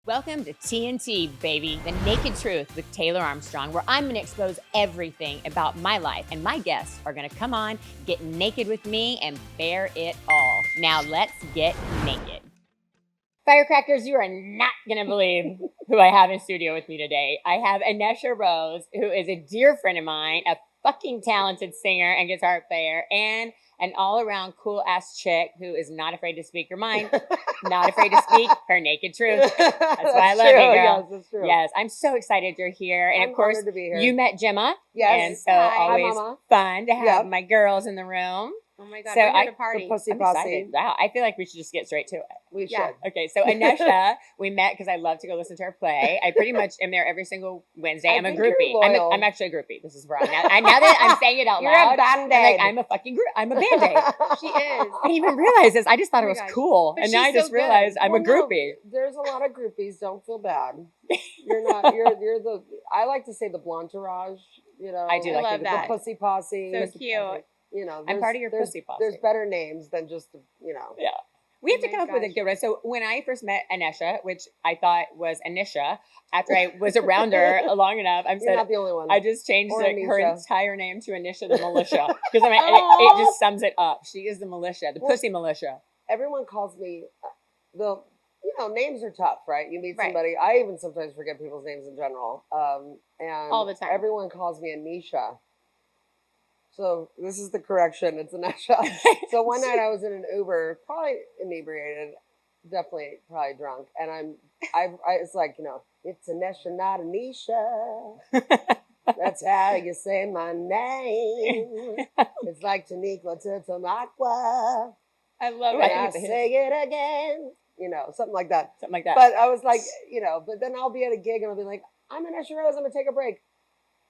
Welcome to TNT, baby, the naked truth with Taylor Armstrong, where I'm going to expose everything about my life, and my guests are going to come on, get naked with me, and bear it all. Now let's get naked. Firecrackers, you are not going to believe who I have in studio with me today. I have Anesha Rose, who is a dear friend of mine, a fucking talented singer and guitar player, and an all-around cool-ass chick who is not afraid to speak her mind, not afraid to speak her naked truth. That's why I love you, girl. Yes, that's true. Yes, I'm so excited you're here. And I'm of course, honored to be here. you met Gemma. Yes. And so Hi, always Mama. fun to have Yep. my girls in the room. Oh my God, So we're here I- to party. The pussy I'm posse. excited. Wow, I feel like we should just get straight to it. We Yeah. should. Okay, so Anesha, we met because I love to go listen to her play. I pretty much am there every single Wednesday. I'm a think you're groupie. loyal. I'm actually a groupie. This is wrong. Now that I'm saying it out You're loud, a Band-Aid. I'm like, I'm a fucking group. I'm a Band-Aid. She is. I didn't even realize this. I just thought Oh it my was gosh. cool. But And now I she's just so good. realized I'm a Well, no, groupie. there's a lot of groupies. Don't feel bad. You're not. You're the. I like to say the blonderage. You know. I do like love the that. The pussy posse. So Pussy cute. posse. You know. I'm there's- part of your there's- pussy posse. There's better names than just the. You know. Yeah. We have Oh to my come up with a gosh. good one. So when I first met Anesha, which I thought was Anisha, after I was around her long enough, I'm You're said not the only one. I just changed Or her Anisha. entire name to Anisha the militia because I mean Aw. it just sums it up. She is the militia, the Well, pussy militia. Everyone calls me the. You know, names are tough, right? You meet Right. somebody. I even sometimes forget people's names in general. And All the time. everyone calls me Anesha. So this is the correction. It's Anesha. So one night I was in an Uber, probably inebriated, definitely probably drunk, and it's like, you know, it's Anesha, not Anisha. That's how you say my name. It's like Taniqua to Tamaqua. I love When it. I say it again, you know, something like that. Something like that. But I was like, you know, but then I'll be at a gig and I'll be like, I'm Anesha Rose, I'm gonna take a break.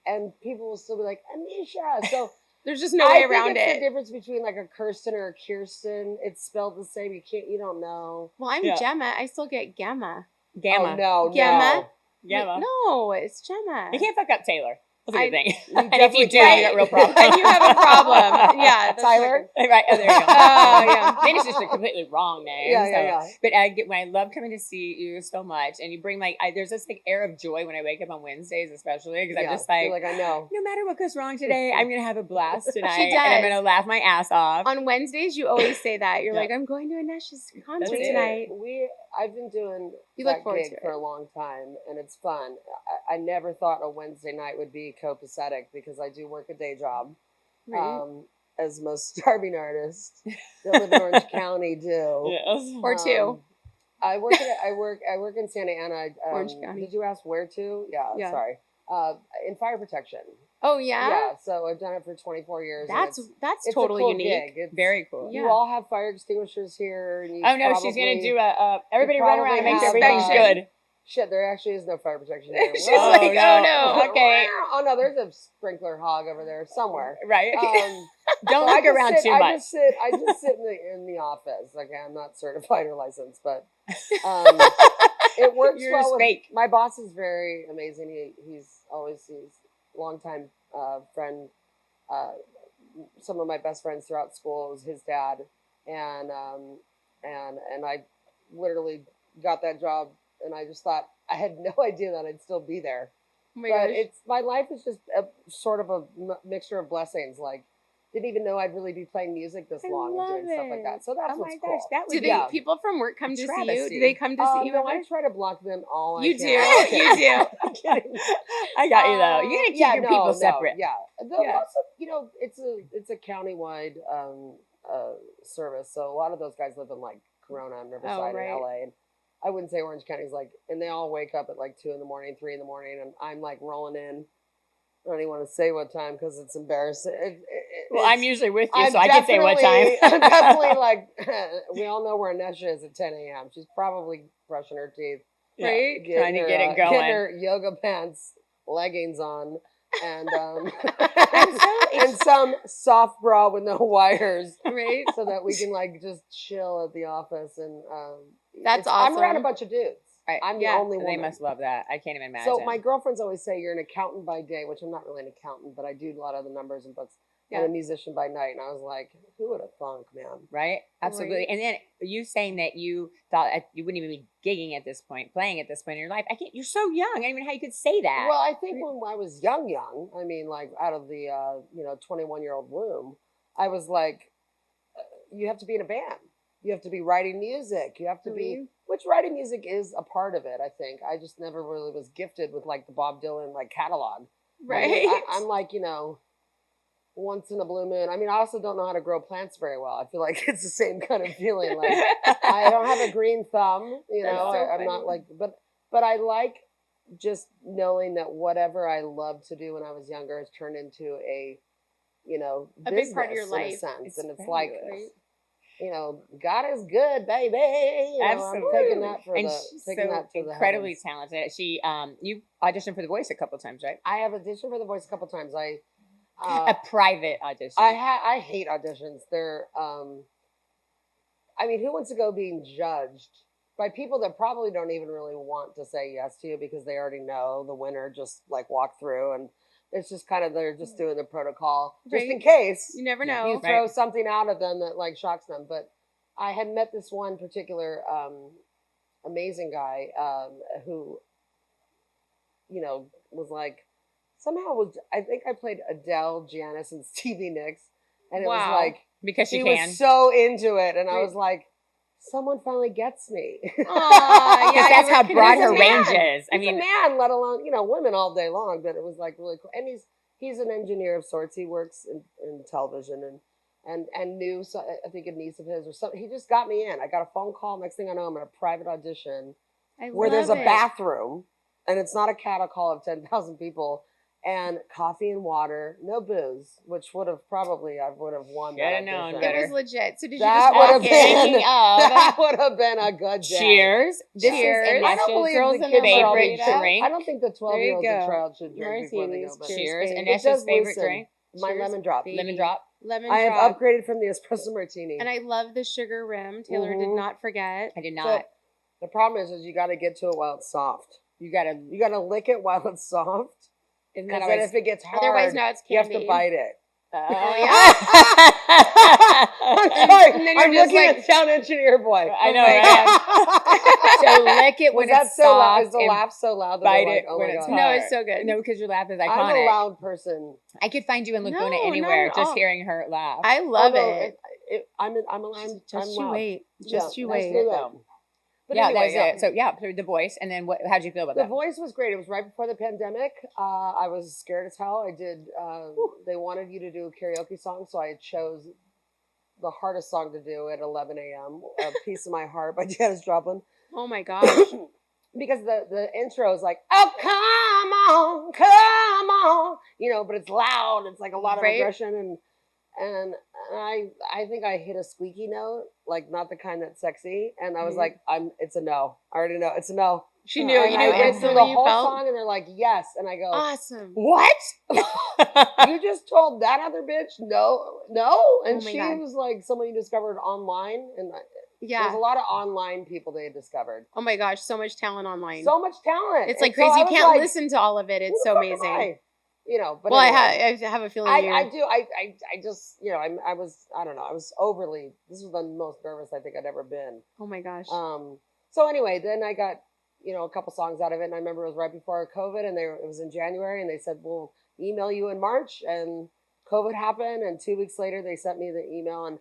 And people will still be like, Anesha. So There's just no way around it's the it. difference between like a Kirsten or a Kirsten. It's spelled the same. You don't know. Well, I'm Yeah. Gemma. I still get Gemma. Gamma. Oh, no, Gamma? Gamma. No, it's Gemma. You can't fuck up Taylor. That's a good thing. You And if you definitely do, you can't. got real problems. And you have a problem. Yeah, that's Tyler? Right. Oh, there you go. Oh, yeah. Then it's just a completely wrong name. Yeah, so. yeah. But when I love coming to see you so much, and you bring there's this like air of joy when I wake up on Wednesdays, especially because I'm just You're like, I know. no matter what goes wrong today, I'm gonna have a blast tonight, She and I'm does. gonna laugh my ass off. On Wednesdays, you always say that. You're Yeah. like, I'm going to Anesha's concert it. tonight. I've been doing You that look forward gig to it. for a long time, and it's fun. I never thought a Wednesday night would be copacetic because I do work a day job, Right? as most starving artists that live in Orange County do. Yes. Or two. I work in Santa Ana. Orange County. Did you ask where to? Yeah. Sorry. In fire protection. Oh, yeah? Yeah. So I've done it for 24 years. and That's it's a totally cool unique. gig. It's, Very cool. Yeah. You all have fire extinguishers here. And you Oh no, she's gonna probably- do a everybody run around and make probably sure have, everything's good. Shit, there actually is no fire protection here. She's Oh, like, no. oh no. Okay. Oh no, there's a sprinkler hog over there somewhere. Right. Don't so I look just around sit- too I much. just sit in the office. Like, I'm not certified or licensed, but it works You're well. just With, fake. my boss is very amazing. He's a longtime friend. Some of my best friends throughout school was his dad, and I literally got that job, and I just thought I had no idea that I'd still be there. Oh my But gosh. my life is just a sort of a mixture of blessings. Like, didn't even know I'd really be playing music this I long and love doing stuff like it. that. So that's Oh what's my cool. gosh, that Do would they, yeah. people from work come to see you? Travesty. Do they come to see you? No, I ever? try to block them all. I You do. can. You do. I'm kidding. I got you though. You gotta keep your people separate. Yeah, Yeah. Also, it's a countywide service, so a lot of those guys live in like Corona and Riverside right. and LA, and I wouldn't say Orange County's like, and they all wake up at like 2 a.m, 3 a.m, and I'm like rolling in. I don't even want to say what time because it's embarrassing. Well, I'm usually with you, I'm so I can say what time. I'm definitely like, we all know where Anesha is at 10 a.m. She's probably brushing her teeth, Right? getting Trying to her, get it going. getting her yoga pants, leggings on, and so and some soft bra with no wires, Right? so that we can like just chill at the office. And That's I'm around a awesome. bunch of dudes. Right. I'm Yeah. the only They woman. must love that. I can't even imagine. So my girlfriends always say you're an accountant by day, which I'm not really an accountant, but I do a lot of the numbers and books. and a musician by night. And I was like, who would have thunk, man? Right? Absolutely. Right. And then you saying that you thought you wouldn't even be gigging at this point, playing at this point in your life. You're so young. I don't even know how you could say that. Well, I think when I was young, I mean, like out of the 21-year-old womb, I was like, you have to be in a band. You have to be writing music. You have to be, which writing music is a part of it. I think I just never really was gifted with like the Bob Dylan like catalog. Right. I'm like, once in a blue moon. I mean, I also don't know how to grow plants very well. I feel like it's the same kind of feeling. Like I don't have a green thumb, I'm not like, but I like just knowing that whatever I loved to do when I was younger has turned into a big part of your life. in a sense. And it's fabulous. like, God is good, baby. Absolutely. I'm taking that for and the she's taking so that to the incredibly heavens. talented. She you auditioned for The Voice a couple of times, right? I have auditioned for The Voice a couple times. A private audition. I hate auditions. They're I mean, who wants to go being judged by people that probably don't even really want to say yes to you because they already know the winner just like walk through, and it's just kind of they're just doing the protocol just in case You never know. you throw something out at them that like shocks them. But I had met this one particular amazing guy who was like I think I played Adele, Janice, and Stevie Nicks, and it was like because she can. was so into it, and I was like, someone finally gets me. Aw, yeah, that's how broad He's a her man. range is. I He's mean, a man, let alone women all day long. But it was like really cool, and he's an engineer of sorts. He works in television and knew, so I think a niece of his or something. He just got me in. I got a phone call. Next thing I know, I'm in a private audition where there's a bathroom, and it's not a cattle call of 10,000 people. And coffee and water, no booze, which I would have won that known audition. better. It was legit. So did you That just would walk have been in? that would have been a good day. Cheers. This Cheers. is I don't Anesha's believe girls the in kids the are all favorite being- drink. I don't think the 12-year-olds There you and go. child should drink before they go. Martinis. But Cheers. baby. it Anesha's does favorite loosen. drink. My Cheers, lemon drop. baby. Lemon drop. Lemon I have drop. upgraded from the espresso martini. And I love the sugar rim. Taylor did Mhm. not forget. I did So, not. the problem is you got to get to it while it's soft. You got to lick it while it's soft. Isn't Because that then always? if it gets hard, Otherwise, now it's you have to candy. bite it. yeah. I'm sorry. And then you're I'm just looking like- at sound engineer boy. I know, right? So lick it when Was that it's so loud? soft. Is the and laugh so loud that bite they're like, it oh when my it's God. hard. No, it's so good. No, because your laugh is I'm iconic. a loud person. I could find you in Laguna No, not anywhere at just all. hearing her laugh. I love Although it. I'm Just you loud. wait. Yeah, Just you that's wait. good though. But yeah, anyway, that is it. So The Voice, and then how'd you feel about The that? Voice was great. It was right before the pandemic. I was scared as hell. I did. They wanted you to do a karaoke song, so I chose the hardest song to do at 11 a.m. "A Piece of My Heart" by Janis Joplin. Oh my gosh. Because the intro is like, oh, come on, but it's loud. It's like a lot of aggression, and I think I hit a squeaky note, like not the kind that's sexy, and I was like, it's a no. I already know it's a no. She knew. You knew I went through the instantly. You whole felt song, and they're like, yes, and I go, awesome. what? You just told that other bitch no, and Oh my she God. was like someone you discovered online, and there's Yeah. a lot of online people they had discovered. Oh my gosh. So much talent online. So much talent. It's like And so crazy. I You was can't like, listen to all of it. It's who so the fuck am amazing. I? But Well, anyway, I have a feeling I do. I just, I was overly, this was the most nervous I think I'd ever been. Oh my gosh. So anyway, then I got, a couple songs out of it, and I remember it was right before COVID, and it was in January, and they said, we'll email you in March, and COVID happened, and 2 weeks later, they sent me the email, and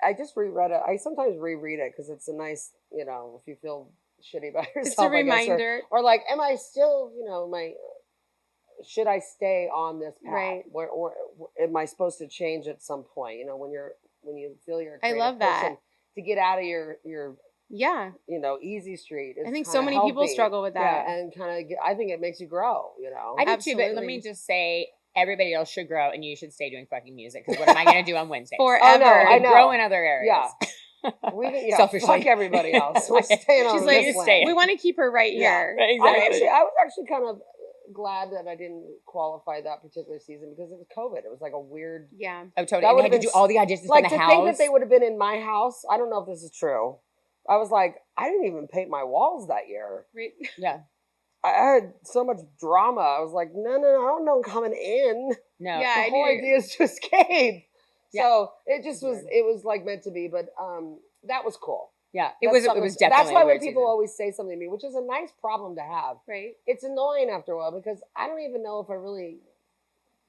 I just reread it. I sometimes reread it, because it's a nice, if you feel shitty about yourself, It's a reminder. or like, am I still, should I stay on this path? Right. Or am I supposed to change at some point? When you feel you're a I creative love that. person, to get out of your Yeah. easy street. I think so many people struggle with that. Yeah, and I think it makes you grow. I do too, but let Absolutely. me just say, everybody else should grow, and you should stay doing fucking music. Because what am I going to do on Wednesday? Forever. I know. Grow in other areas. Yeah. Selfishly. Fuck everybody else. We're staying on She's like, this staying. lane. we want to keep her right here. Exactly. I was actually kind of glad that I didn't qualify that particular season because it was COVID. It was like a weird. Yeah. Oh, totally. That And would've they had to been do all the auditions Like from to the think house. that they would have been in my house. I don't know if this is true. I was like, I didn't even paint my walls that year. Right. Yeah. I had so much drama. I was like, no, I don't know I'm coming in. No. Yeah, The whole idea is to escape. Yeah. So it just was, it was like meant to be, but that was cool. Yeah, It was definitely. That's why a when weird people season. always say something to me, which is a nice problem to have. Right. It's annoying after a while because I don't even know if I really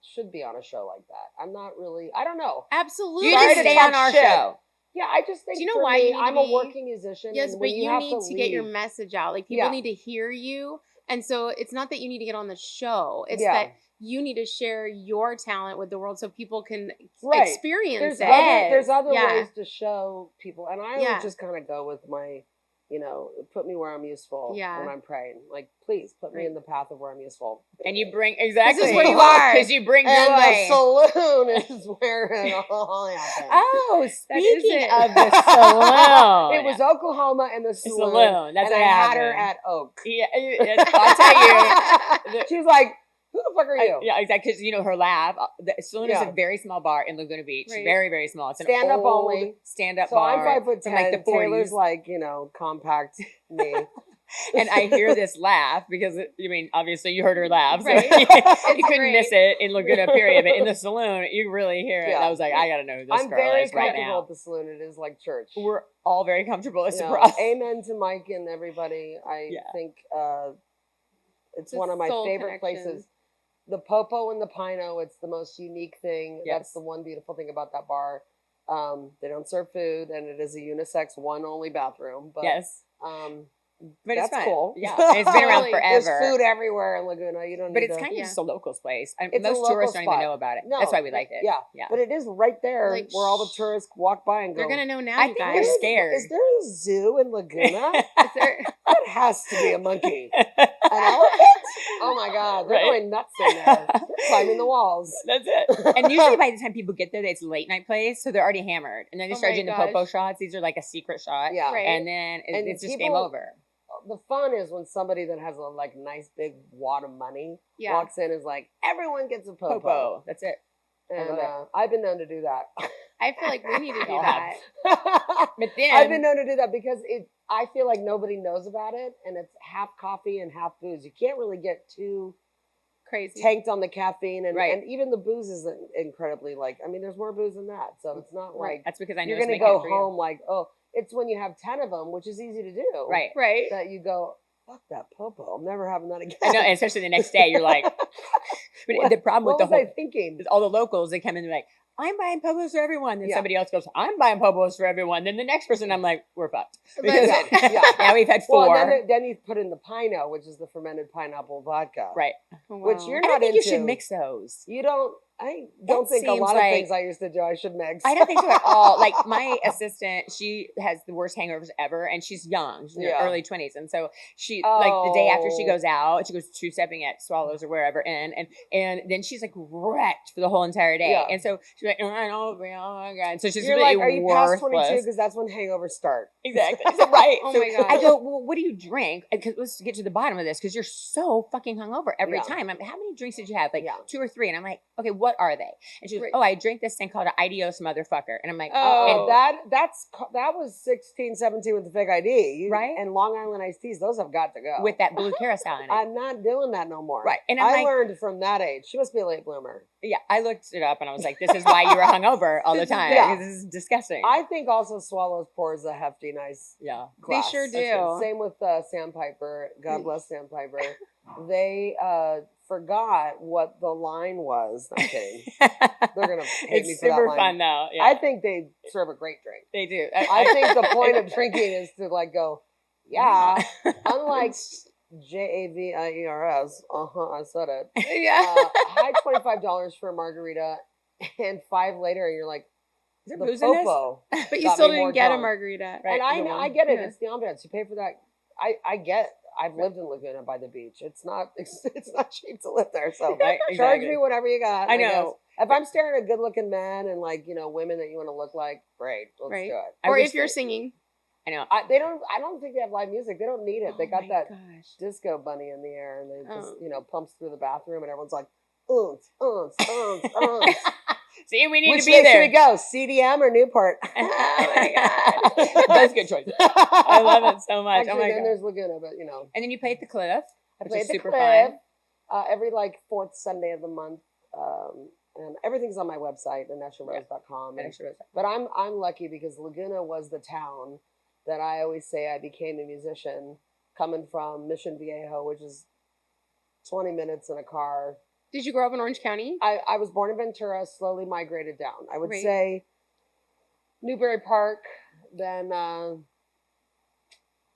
should be on a show like that. I'm not really. I don't know. Absolutely. You Sorry just to stay talk on our shit. show. Yeah, I just think Do you know for why me, you need to I'm a be- working musician. Yes, and but when you have need to get your leave- message out. Like people Yeah. need to hear you. And so it's not that you need to get on the show. It's Yeah. that you need to share your talent with the world so people can Right. experience There's it. other Yeah. ways to show people, and I Yeah. would just kind of go with my, put me where I'm useful Yeah. when I'm praying. Like, please put me Right. in the path of where I'm useful. And you bring exactly. This is where you are. because you bring And joy. the saloon is where it all happened. Oh, That is speaking it. of the saloon, It was Oklahoma and the the saloon. saloon. That's and what I had her happened. at Oak. Yeah, I'll tell you. She was like, "Who the fuck are you?" Yeah, exactly. Because her lab, the saloon is Yeah. a very small bar in Laguna Beach. Right. Very, very small. It's an Stand up old only. stand-up So bar. I'm 5'10". from like the 40s. Taylor's like, compact me. And I hear this laugh because, obviously you heard her laugh. So Right. you couldn't great. miss it in Laguna, period. But in the saloon, you really hear it. And Yeah. I was like, I got to know who this I'm girl very is right comfortable now. at the saloon. It is like church. We're all very comfortable. It's You a know, problem. amen to Mike and everybody. I Yeah. think it's The one of my soul favorite connection. places. The Popo and the Pino, it's the most unique thing. Yes. That's the one beautiful thing about that bar. They don't serve food, and it is a unisex one only bathroom. But Yes. But that's it's fun. cool. Yeah. It's been around Totally. there's forever. food everywhere in Laguna. You don't. But need it's to, kind of Yeah. just a locals place. It's a Most local tourists don't even spot. know about it. No, That's why we like it. Yeah, Yeah. But it is right there Like, where all the tourists walk by and go. They're gonna know now, I you think guys. they're scared. Is there a zoo in Laguna? Is there- That has to be a monkey. An elephant? Oh my god, they're Right. going nuts in there. They're climbing the walls. That's it. And usually by the time people get there, it's a late night place, so they're already hammered. And then they Oh start my doing the gosh. popo shots. These are like a secret shot. Yeah. Right. And then And it's just people- game over. The fun is when somebody that has a nice big wad of money Yeah. walks in and is like, everyone gets a popo. Popo. That's it. And love it. I've been known to do that. I feel like we need to do Y'all have. that. But then I've been known to do that because I feel like nobody knows about it, and it's half coffee and half booze. You can't really get too Crazy. tanked on the caffeine, and, Right. and even the booze is incredibly there's more booze than that. So it's not like that's because I know you're it's going to making go it for you. home like, oh, it's when you have 10 of them, which is easy to do. Right. Right. That you go, fuck that popo. I'm never having that again. I know, and especially the next day, you're like, but the problem what with was the I whole, thinking? is all the locals, they come in and they're like, I'm buying popos for everyone. Then Yeah. somebody else goes, I'm buying popos for everyone. Then the next person, I'm like, we're fucked. But- Because Yeah. now we've had Well, four. then you put in the Pino, which is the fermented pineapple vodka. Right. Oh, Which wow. you're And I not think you should into. mix those. You don't. I don't That think a seems lot of like- things I used to do I should mix. I don't think so at all. Like my assistant, she has the worst hangovers ever, and she's young, she's in her Yeah. early 20s, and so she like the day after she Oh. goes out, she goes two-stepping at Swallows or wherever, and then she's like wrecked for the whole entire day, Yeah. and so she's like, oh my god, and so she's You're really like, are you past 22? worthless. Because that's when hangovers start. Exactly. So, right. Oh so my gosh. I go, well, what do you drink? Because let's get to the bottom of this, because you're so fucking hungover every Yeah. time. How many drinks did you have? Like Yeah. 2 or 3. And I'm like, okay, what are they? And she goes, Right. oh, I drink this thing called an Idios motherfucker. And I'm like, Oh. That was 16, 17 with the fake ID. Right. And Long Island iced teas, those have got to go. with that blue carousel in it. I'm not doing that no more. Right. And I'm I like- learned from that age. She must be a late bloomer. Yeah, I looked it up and I was like, this is why you were hungover all the time. Yeah. This is disgusting. I think also Swallows pours a hefty, nice yeah. glass. sure That's it. do. Same with Sandpiper. God bless Sandpiper. They forgot what the line was. I'm kidding. They're gonna hate me It's for that super line. fun though. Yeah, I think they serve a great drink. they do. I think the point of drinking is to go, yeah. Unlike JAVIERS, I said it. Yeah. High $25 for a margarita, and 5 later, and you're like, Is there the booze in this? popo. But you got still me more didn't get a drunk. margarita. Right. And I go know, on. I get it. Yeah. It's the ambiance. You pay for that. I get. I've lived in Laguna by the beach. It's not cheap to live there. So Right, charge exactly. me whatever you got. I guess. know. If I'm staring at good looking men and women that you want to look like, great, let's Right. do it. I Or wish if you're that- singing. I know. I don't think they have live music. They don't need it. They Oh got my that gosh. disco bunny in the air, and they just Oh. pumps through the bathroom, and everyone's like, "Unce." See, we need Which to be way should there. we go? CDM or Newport? Oh my God. Both good choices. I love it so much. Actually, oh my then God. there's Laguna, but And then you play at the Cliff. I Which play is at the super Cliff, fun. every like fourth Sunday of the month. And everything's on my website, anesharose.com. And I should have- But I'm lucky because Laguna was the town that I always say I became a musician, coming from Mission Viejo, which is 20 minutes in a car. Did you grow up in Orange County? I was born in Ventura, slowly migrated down. I would Right. say Newbury Park, then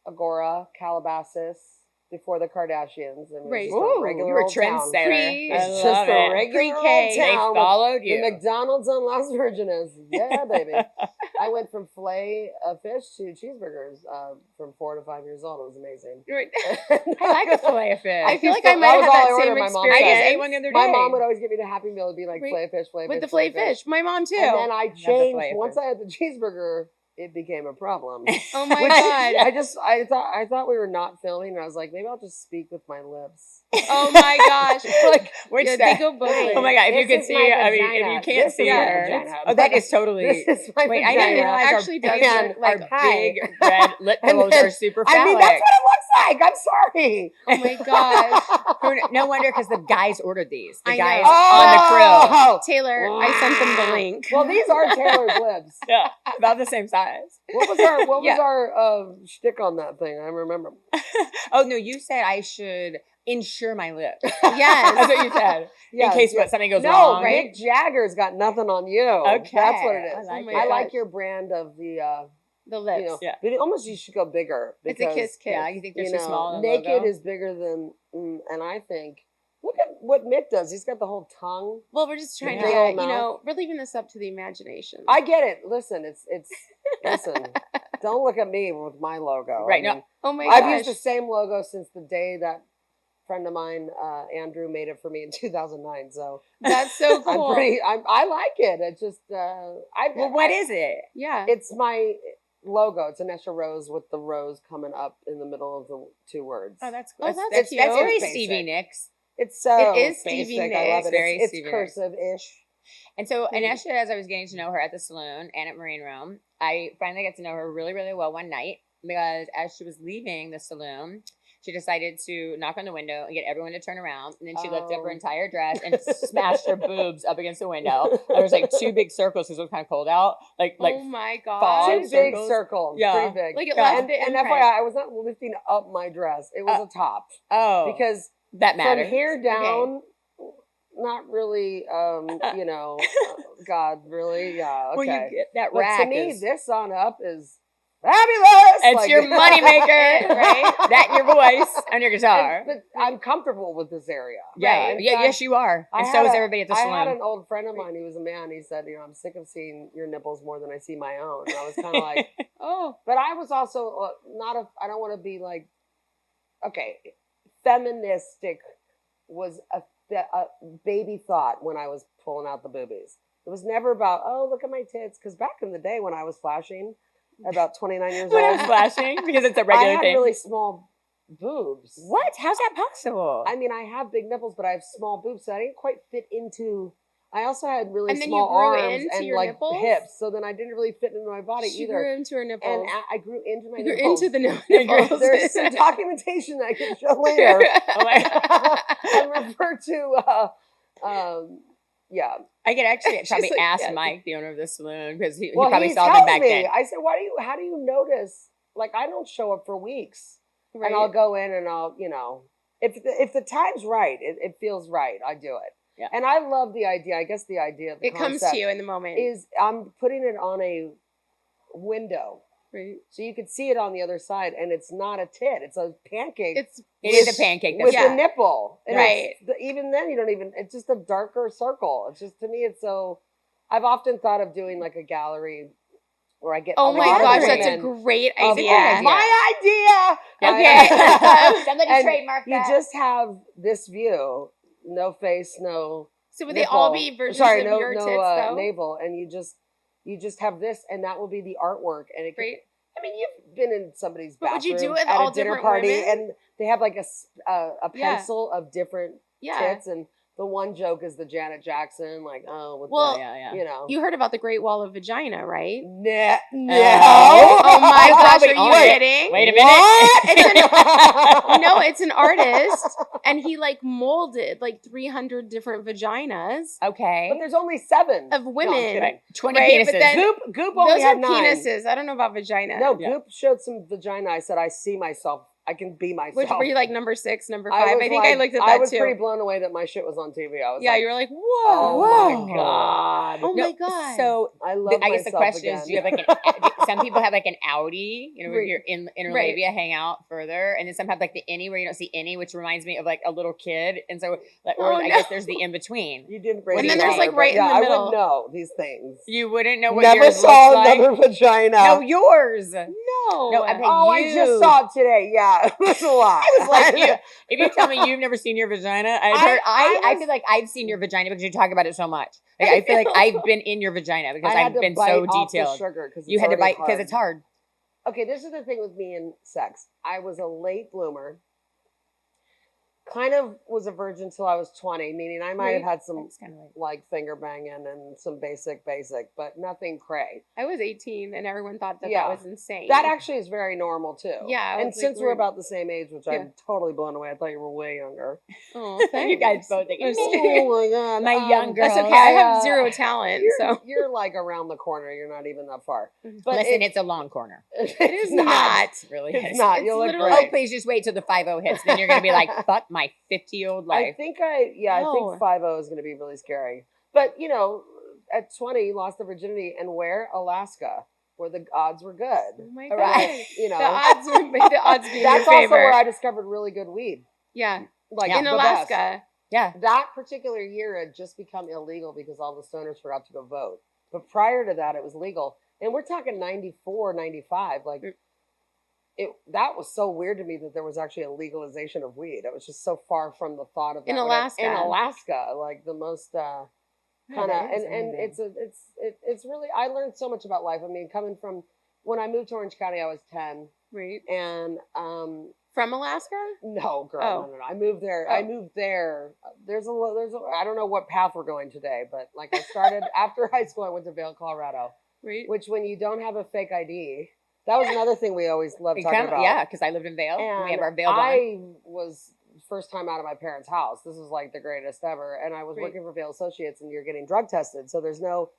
Agora, Calabasas, before the Kardashians. And it was Right. just Ooh, a regular you were old town. trendsetter. Pre- I It's love just a it. regular Pre-K. old They town. followed The you. McDonald's on Las Virgenes. Yeah, baby. I went from filet of fish to cheeseburgers from 4 to 5 years old. It was amazing. Right. I like a fillet of fish. I feel like So I might that have was all had I that ordered. same My mom experience. I just ate one the other day. My mom would always give me the Happy Meal. It'd be like Right. filet of fish, With the filet fish. My mom too. And then I the changed. filet of Once fish. I had the cheeseburger, it became a problem. Oh my Which god. I thought we were not filming, and I was like, maybe I'll just speak with my lips. Oh my gosh. Like, Which Yeah, that- they go both ways. Oh my god! If you This could is see, my I mean, if vagina. you can't This see is my her, vagina. oh, that is totally. This is my Wait, I vagina. didn't realize our, Actually does and look like- our big red lip And pillows then- are super I phallic. mean, that's what it looks like. I'm sorry. Oh my gosh. No wonder, because the guys ordered these. The I guys know. on the crew. Oh! Taylor, I sent them the link. Well, these are Taylor's lips. Yeah, about the same size. What was our Yeah. shtick on that thing? I remember. Oh no, you said I should insure my lips. Yes. That's what you said. Yes, in case yes. something goes No, wrong. Mick Jagger's got nothing on you. Okay, That's what it is. I like Oh it. my I like gosh. your brand of the The lips. you know, Yeah. but almost you should go bigger. It's a Because, kiss kiss. Yeah, you think they're You too know, small? in the naked logo? is bigger than, and I think look at what Mick does. He's got the whole tongue. Well, we're just trying Yeah. to Big old get, mouth. we're leaving this up to the imagination. I get it. Listen, it's listen. Don't look at me with my logo. Right, no. Oh my I've gosh. used the same logo since the day that friend of mine, Andrew, made it for me in 2009. So That's so cool. I like it. It's just, Well, what is it? Yeah. It's my logo. It's Anesha Rose with the rose coming up in the middle of the two words. Oh, that's Oh, cool. that's That's cute. very It's Stevie basic. Nicks. It's so It is Stevie basic. I love Nicks. it. Very It's Stevie Nicks. cursive-ish. And so Anesha, as I was getting to know her at the saloon and at Marine Room, I finally got to know her really, really well one night because as she was leaving the saloon, she decided to knock on the window and get everyone to turn around. And then she lifted up her Oh. entire dress and smashed her boobs up against the window. There was like 2 big circles because it was kind of cold out. Like oh my fog. gosh. Two big circles. circles. Yeah. Pretty big. Like it Yeah. left and, the and imprint. FYI, I was not lifting up my dress. It was a top. oh, Because that matters. from here down, not really, God, really? Yeah, okay. When you get that But rack, to me, is, this on up is fabulous. it's Like- your moneymaker, right? That and your voice and your guitar. But I'm comfortable with this area. Yeah, In yeah, fact, yes, you are, I and so had is a- everybody at the I had saloon. an old friend of mine who was a man. He said, I'm sick of seeing your nipples more than I see my own. And I was kind of like, Oh. but I was also I don't want to be like, okay, feministic was a baby thought when I was pulling out the boobies. It was never about, oh, look at my tits. Because back in the day when I was flashing, about 29 years When old, I'm flashing because it's a I regular had thing. really small boobs. What? How's that possible? I mean, I have big nipples, but I have small boobs, so I didn't quite fit into. I also had really And then you small grew arms into and your like nipples? hips, so then I didn't really fit into my body She either. grew into her nipples. And I grew into my You grew nipples. into the You grew- nipples. There's some documentation that I can show later. Oh my- and refer to, yeah. I could actually She's probably like, ask yeah. Mike, the owner of the saloon, because he Well, probably he saw them tells back me. then. I said, how do you notice? Like, I don't show up for weeks. Right. And I'll go in and I'll, if the time's right, it feels right, I do it. Yeah. And I love the idea. I guess the idea of the It comes concept to you in the moment. is I'm putting it on a window. Right. So you could see it on the other side, and it's not a tit. It's a pancake It's It is a pancake. with That's Yeah. a nipple. And Right. even then, it's just a darker circle. It's just, to me, it's so, I've often thought of doing like a gallery where I get oh a my lot of gosh, that's a women great of, idea. oh, my idea. Okay. Somebody And trademark you that. just have this view, no face, no So would they all nipple. be versions Sorry, of no, your no tits though? navel, and you just have this, and that will be the artwork. And it could, Right. I mean, you've been in somebody's But would you bathroom do it with at all a dinner different party, women? and they have like a Yeah. pencil of different Yeah. tits, and the one joke is the Janet Jackson, like, oh, with Well, yeah. you know. You heard about the Great Wall of Vagina, right? No. Oh my It's gosh, probably are you on it. kidding? Wait a minute. What? No, it's an artist, and he like molded like 300 different vaginas Okay. But there's only 7 of women. kidding. 20 right? penises. But then Goop only those are had 9. penises. I don't know about vagina. No, Yeah. Goop showed some vagina. I said, I see myself. I can be myself. Which were you like number 6, number 5? I I, was think like- I looked at that I was too. pretty blown away that my shit was on TV. I was Yeah, like, you were like, whoa. oh my Whoa. God. Oh No, my God. So I love I guess the myself question again. is, do you have like some people have like an outie, you know, where Right. you're in Right. interlabia, hang out further, and then some have like the innie where you don't see any, which reminds me of like a little kid, and so like, or Oh, I no. guess there's the in between. You didn't bring And it then there's, up, like, but right in yeah, the I middle. would know these things. You wouldn't know what Never yours saw looks like. another vagina. No, yours. No. I'm Oh, I just saw it today. Yeah, it was a lot. I was like, if you tell me you've never seen your vagina, I feel like I've seen your vagina because you talk about it so much. Like, I feel like I've been in your vagina because I had I've to been bite so off the detailed. sugar because You had to bite because it's hard. Okay, this is the thing with me and sex. I was a late bloomer. Kind of was a virgin till I was 20, meaning I might have had some That's kind of like like finger banging and some basic, but nothing cray. I was 18 and everyone thought that Yeah. that was insane. That actually is very normal too. Yeah, I And was like, since we're weird. about the same age, which Yeah. I'm totally blown away, I thought you were way younger. Oh, you thanks. guys both think I'm it's scared. Oh my God. My young girl. That's okay. I have uh, zero talent, You're, so you're like around the corner. You're not even that far. But Listen, it's a long corner. it is not. It really It's is. not. It's You'll look literally- Oh, great. please just wait till the 50 hits. Then you're going to be like, fuck my 50-year-old I life. think No. I think 50 is going to be really scary. But you know, at 20, lost the virginity, and where? Alaska, where the odds were good. oh my All god, right. You know, the odds be in that's your also favor. where I discovered really good weed. Yeah, Like in the Alaska. best. Yeah. That particular year had just become illegal because all the stoners forgot to go vote. But prior to that, it was legal, and we're talking 94, 95. Like that was so weird to me that there was actually a legalization of weed. It was just so far from the thought of that. In When Alaska. in Alaska, like the most kind of, that is and amazing. it's really. I learned so much about life. I mean, coming from when I moved to Orange County, I was 10, Right. and From Alaska? no, girl, Oh. no. I moved there. Oh. I moved there. There's a. I don't know what path we're going today, but like I started after high school. I went to Vail, Colorado, Right. which when you don't have a fake ID, that was another thing we always loved talking about. Yeah, because I lived in Vail. And We have our Vail bond. I was first time out of my parents' house. This was like the greatest ever, and I was Right. working for Vail Associates, and you're getting drug tested, so there's no.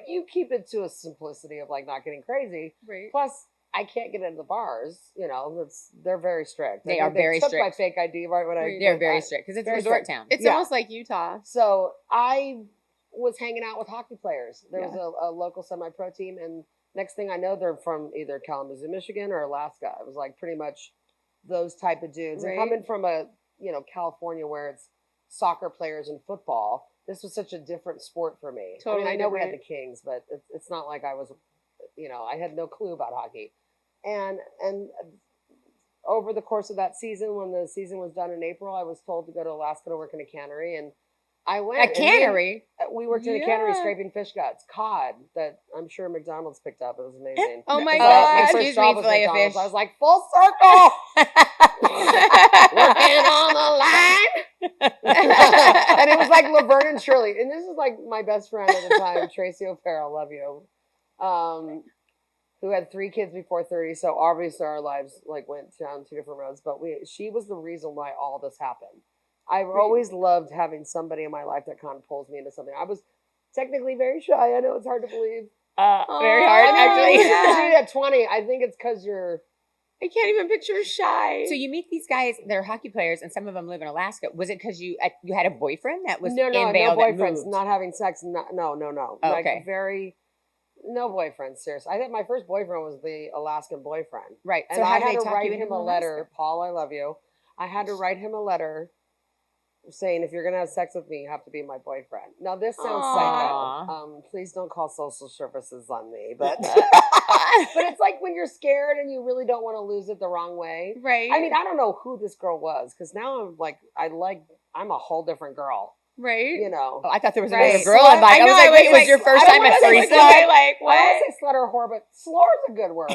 You keep it to a simplicity of like not getting crazy. Right. Plus, I can't get into the bars. You know, they're very strict. I They think are very took my strict. fake ID right when I. Right. They're very strict because it's a very resort strict. town. It's Yeah. almost like Utah. So I was hanging out with hockey players. There Yeah. was a local semi-pro team, and next thing I know, they're from either Kalamazoo, Michigan, or Alaska. It was like pretty much those type of dudes. Right. And coming from California where it's soccer players and football, this was such a different sport for me. I Totally know we had the different. Kings, but it's not like I was, I had no clue about hockey. And over the course of that season, when the season was done in April, I was told to go to Alaska to work in a cannery, and I went. A and cannery. we worked in a cannery Yeah. scraping fish guts, cod that I'm sure McDonald's picked up. It was amazing. Oh my But god. my first Excuse job me, was fillet of McDonald's. fish. I was like, full circle, working on the line. And it was like Laverne and Shirley. And this is like my best friend at the time, Tracy O'Farrell, love you, who had 3 kids before 30. So obviously our lives like went down 2 different roads. But she was the reason why all this happened. I've always loved having somebody in my life that kind of pulls me into something. I was technically very shy. I know it's hard to believe. Very Aw, hard, I know, actually. yeah. At 20, I think it's because you're. I can't even picture shy. So you meet these guys, they're hockey players, and some of them live in Alaska. Was it because you had a boyfriend that was No, in Vail no that boyfriends. moved? Not having sex. No. Oh, Like okay. no boyfriends. Seriously, I think my first boyfriend was the Alaskan boyfriend. Right. And So I how had did they to talk write you him into a Alaska? letter. Paul, I love you. I had to write him a letter saying, if you're gonna have sex with me, you have to be my boyfriend. Now this sounds Aw. psycho. Please don't call social services on me, but but it's like when you're scared and you really don't want to lose it the wrong way. right. I mean, I don't know who this girl was because now I'm a whole different girl. right. You know. Oh, I thought there was Right. another girl Slut? involved. I was like, wait, was your first I don't time wanna at say threesome? slut. Like I what? don't say slut or whore, but slore is a good word.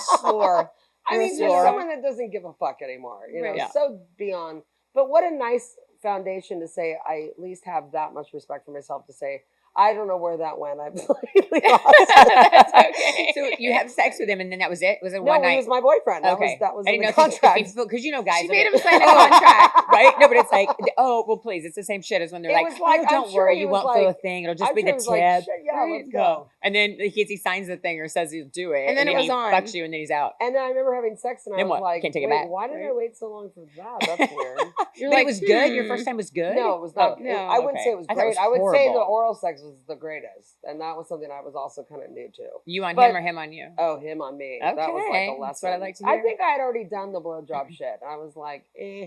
Slore. I You're a mean, just slore. someone that doesn't give a fuck anymore. You know, Right. Yeah. so beyond. But what a nice foundation to say I at least have that much respect for myself to say I don't know where that went. I'm completely lost. That's okay. So you have sex with him, and then that was it. Was it No, one he night? was my boyfriend. Okay, That was I in didn't the know if contract. because you know guys. She will made get- him sign a contract. right? No, but it's like, oh, well, please, it's the same shit as when they're It like, was like, oh, I'm don't sure worry, he you was won't feel a like- thing. It'll just I'm be sure the he was like, tip. "Shit, yeah, Right, let's go." And then he signs the thing or says he'll do it, And then it was he on. fucks you, and then he's out. And then I remember having sex, and I Then was what? like, Can't take it "Wait, back, why did I right? wait so long for that? That's weird." You're But like, it was good. Your first time was good. No, it was not. Oh, No. I wouldn't say it was I thought it great. was I would say the horrible. oral sex was the greatest, and that was something I was also kind of new to. You on But- him or him on you? Oh, him on me. That was like Okay, a lesson. that's what I like to I hear. think I had already done the blowjob shit. I was like, eh. eh.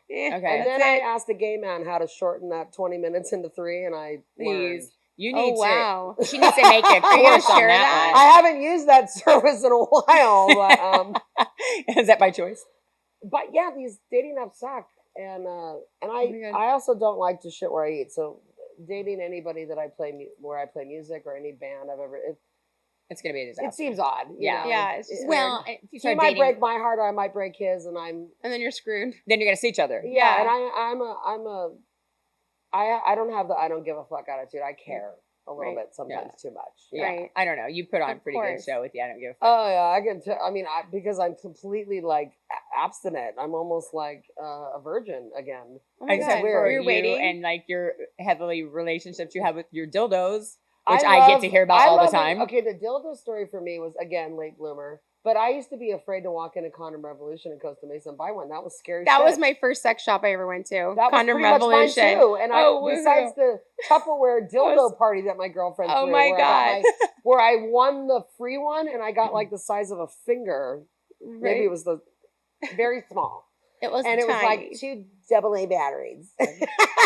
Okay. And then That's I it. asked a gay man how to shorten that 20 minutes into 3, and I learned. Please, you need Oh, wow. to. She needs to make a Are you gonna course on share that. that? I haven't used that service in a while, one. Is that by choice? but yeah, these dating apps suck, and Oh my God. I also don't like to shit where I eat. So dating anybody that I play where I play music or any band I've ever, It's gonna be a disaster. it seems odd. you Yeah. know? Yeah, it's just well, if you he start might dating, break my heart, or I might break his, and I'm And then you're screwed. then you're gonna see each other. yeah, Yeah. and I don't have the I don't give a fuck attitude. I care a little Right. bit sometimes too much. Yeah. Right. I don't know. You put on a Of pretty good course. show with you. I don't give a fuck. Oh yeah, I can. I mean, because I'm completely like abstinent. I'm almost like a virgin again. Oh my Except God. for You're you waiting. and like your heavily relationships you have with your dildos, I which I get love- to hear about I all the love it. time. Okay, the dildo story for me was again late bloomer, but I used to be afraid to walk into Condom Revolution in Costa Mesa and buy one. That was scary. That shit. was my first sex shop I ever went to. That was Condom pretty much Revolution. mine too. And Oh, besides the Tupperware dildo party that my girlfriend Oh threw, my where I got God. where I won the free one and I got like the size of a finger. Maybe Right? it was the very small. It was And it was like tiny. 2 AA batteries.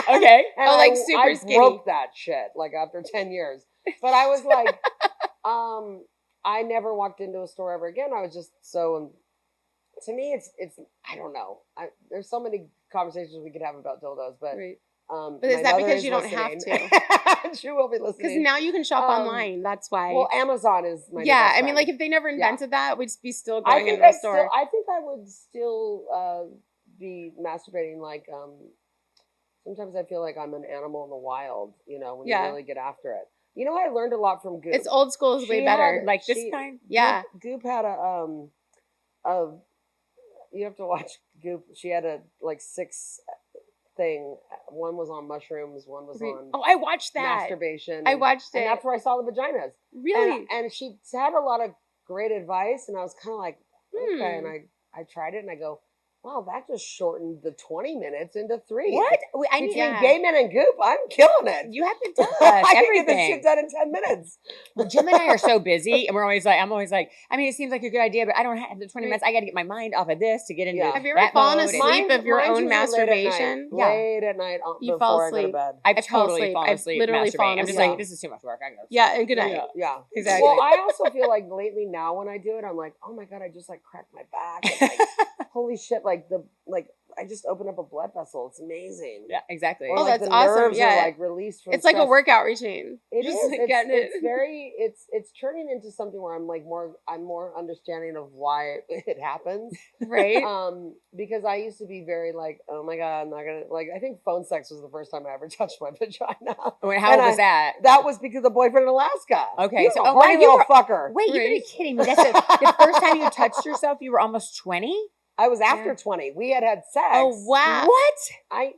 Okay. And Oh, like I super skinny. broke that shit like after 10 years. But I was like, I never walked into a store ever again. I was just so. To me, it's I don't know. There's so many conversations we could have about dildos, but Right. but is that because you don't have to? She will be Because listening. now you can shop Um, online. That's why. Well, Amazon is my yeah, biggest I mean, friend. like if they never Yeah. invented that, we'd be still I going think into a store. I think I would still be masturbating like sometimes I feel like I'm an animal in the wild, when Yeah. you really get after it. I learned a lot from Goop. It's old school is way She better. had- Like this She- kind. Yeah. Goop had a you have to watch Goop. She had a like 6 thing. One was on mushrooms, one was on Oh, I watched that. masturbation. I and- watched and it. that's where I saw the vaginas. Really? And she had a lot of great advice, and I was kind of like, okay. Hmm. And I tried it, and I go, wow, that just shortened the 20 minutes into 3. What? Wait, I need. Between Yeah. gay men and Goop, I'm killing it. You have to tell us I can get this everything. shit done in 10 minutes. Well, Jim and I are so busy, and I'm always like, I mean, it seems like a good idea, but I don't have the 20 minutes. I got to get my mind off of this to get into. Yeah. Have you ever that fallen mode and- asleep of your own Mine's usually late at night. masturbation? Yeah. Late at night You before fall I go to asleep. bed. I've I fall totally asleep. fallen I've asleep. literally masturbating. fallen I'm just asleep. like, this is too much work. I go. Yeah, and good night. Yeah. Yeah, Exactly. Well, I also feel like lately now when I do it, I'm like, oh my god, I just like cracked my back. And, like, holy shit! I just opened up a blood vessel. It's amazing. Yeah, exactly. Or Oh, like that's the awesome. nerves Yeah. are like released from. It's like a stress. workout routine. It Just is. like getting It's it. very. It's turning into something where I'm like I'm more understanding of why it happens. Right? Because I used to be very like, oh my god, I'm not gonna like. I think phone sex was the first time I ever touched my vagina. Wait, how and old was that? That was because the boyfriend in Alaska. Okay, He was so- a oh, wow, horny you little were- fucker. Wait, you gotta be Right. kidding me. That's the first time you touched yourself, you were almost 20? I was after Yeah. 20. We had sex. Oh wow. What?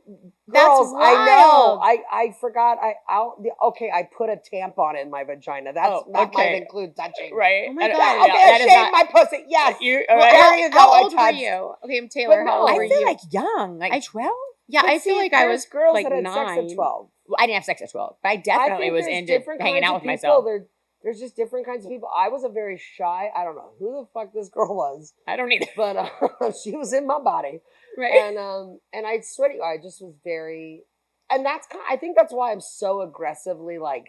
That's Girls, I know. wild. I forgot. I put a tampon in my vagina. That okay. might include touching. Right. Oh my I don't- God. Okay, yeah, that I is shaved not- my pussy. Yes. You, Well, okay. there you go. How I old were touched. you? Okay, Taylor, But how no, old I were feel you? like young, like I- 12. Yeah, But I feel see, like I there's was girls like that had 9. sex at 12. Well, I didn't have sex at 12, but I I definitely think was there's into different hanging kinds out of with people. myself. There's just different kinds of people. I was a very shy. I don't know who the fuck this girl was, I don't either. but she was in my body. Right? And I swear to you, I just was very, and I think that's why I'm so aggressively like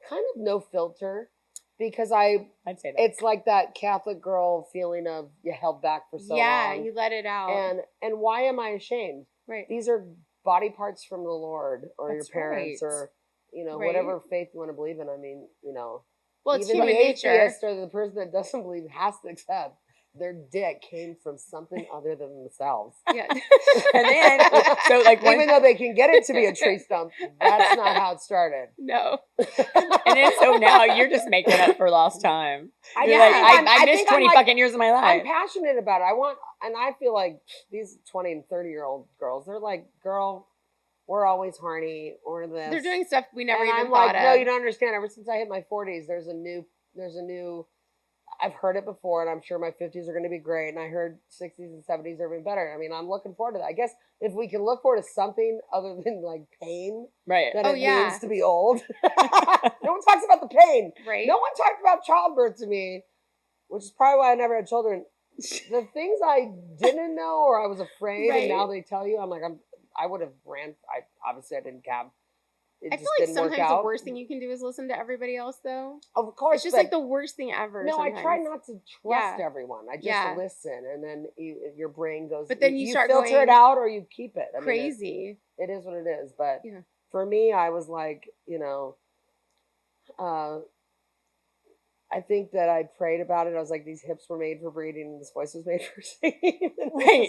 kind of no filter, because I'd say that. it's like that Catholic girl feeling of you held back for so yeah, long, you let it out. and why am I ashamed? right. These are body parts from the Lord or That's your parents right. or Right. whatever faith you want to believe in. I mean, Well, it's even human the nature. atheist or the person that doesn't believe has to accept their dick came from something other than themselves. Yeah. And then, so like one, Even though they can get it to be a tree stump, that's not how it started. No. and then so now you're just making up for lost time. You're Yeah. like, I'm- I missed think I'm 20 like- fucking years of my I'm life. passionate about it. And I feel like these 20 and 30-year-old girls, they're like, girl, we're always horny or this. They're doing stuff we never and even I'm thought like, of. no, you don't understand. Ever since I hit my 40s, there's a new, I've heard it before, and I'm sure my 50s are going to be great. And I heard 60s and 70s are even better. I mean, I'm looking forward to that. I guess if we can look forward to something other than like pain, Right. that Oh, it yeah. means to be old. No one talks about the pain. Right? No one talked about childbirth to me, which is probably why I never had children. The things I didn't know or I was afraid, Right. and now they tell you, I'm like, I would have ran. Obviously I didn't have. It I just feel like didn't work sometimes out. the worst thing you can do is listen to everybody else, though. Of course, It's just but like the worst thing ever. no, sometimes. I try not to trust Yeah. everyone. I just Yeah. listen, and then your brain goes. But then you start filter going it out, or you keep it. I mean, Crazy. it is what it is. But Yeah. for me, I was like, I think that I prayed about it. I was like, these hips were made for breathing, and this voice was made for singing. Right.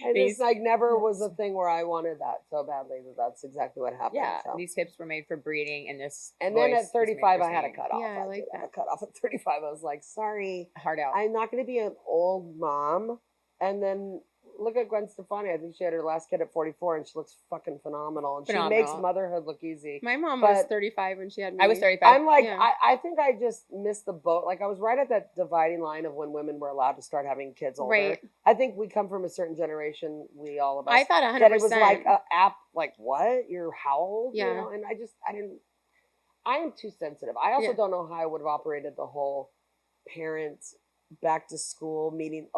And These this like never was a thing where I wanted that so badly that that's exactly what happened. Yeah. So. These hips were made for breeding, and this. And then voice at was made 35, for I had a singing. cut off. Yeah, I like did have that. a cut off at 35. I was like, sorry, Hard out. I'm not going to be an old mom. And then look at Gwen Stefani. I think she had her last kid at 44, and she looks fucking phenomenal. And she makes Phenomenal. motherhood look easy. My mom was But 35 when she had me. I was 35. I'm like, Yeah. I think I just missed the boat. Like I was right at that dividing line of when women were allowed to start having kids older. Right. I think we come from a certain generation. We all of us. I thought 100%. that it was like a app. Like what? You're how old? Yeah. You know? And I didn't. I am too sensitive. I also Yeah. don't know how I would have operated the whole parent back to school meeting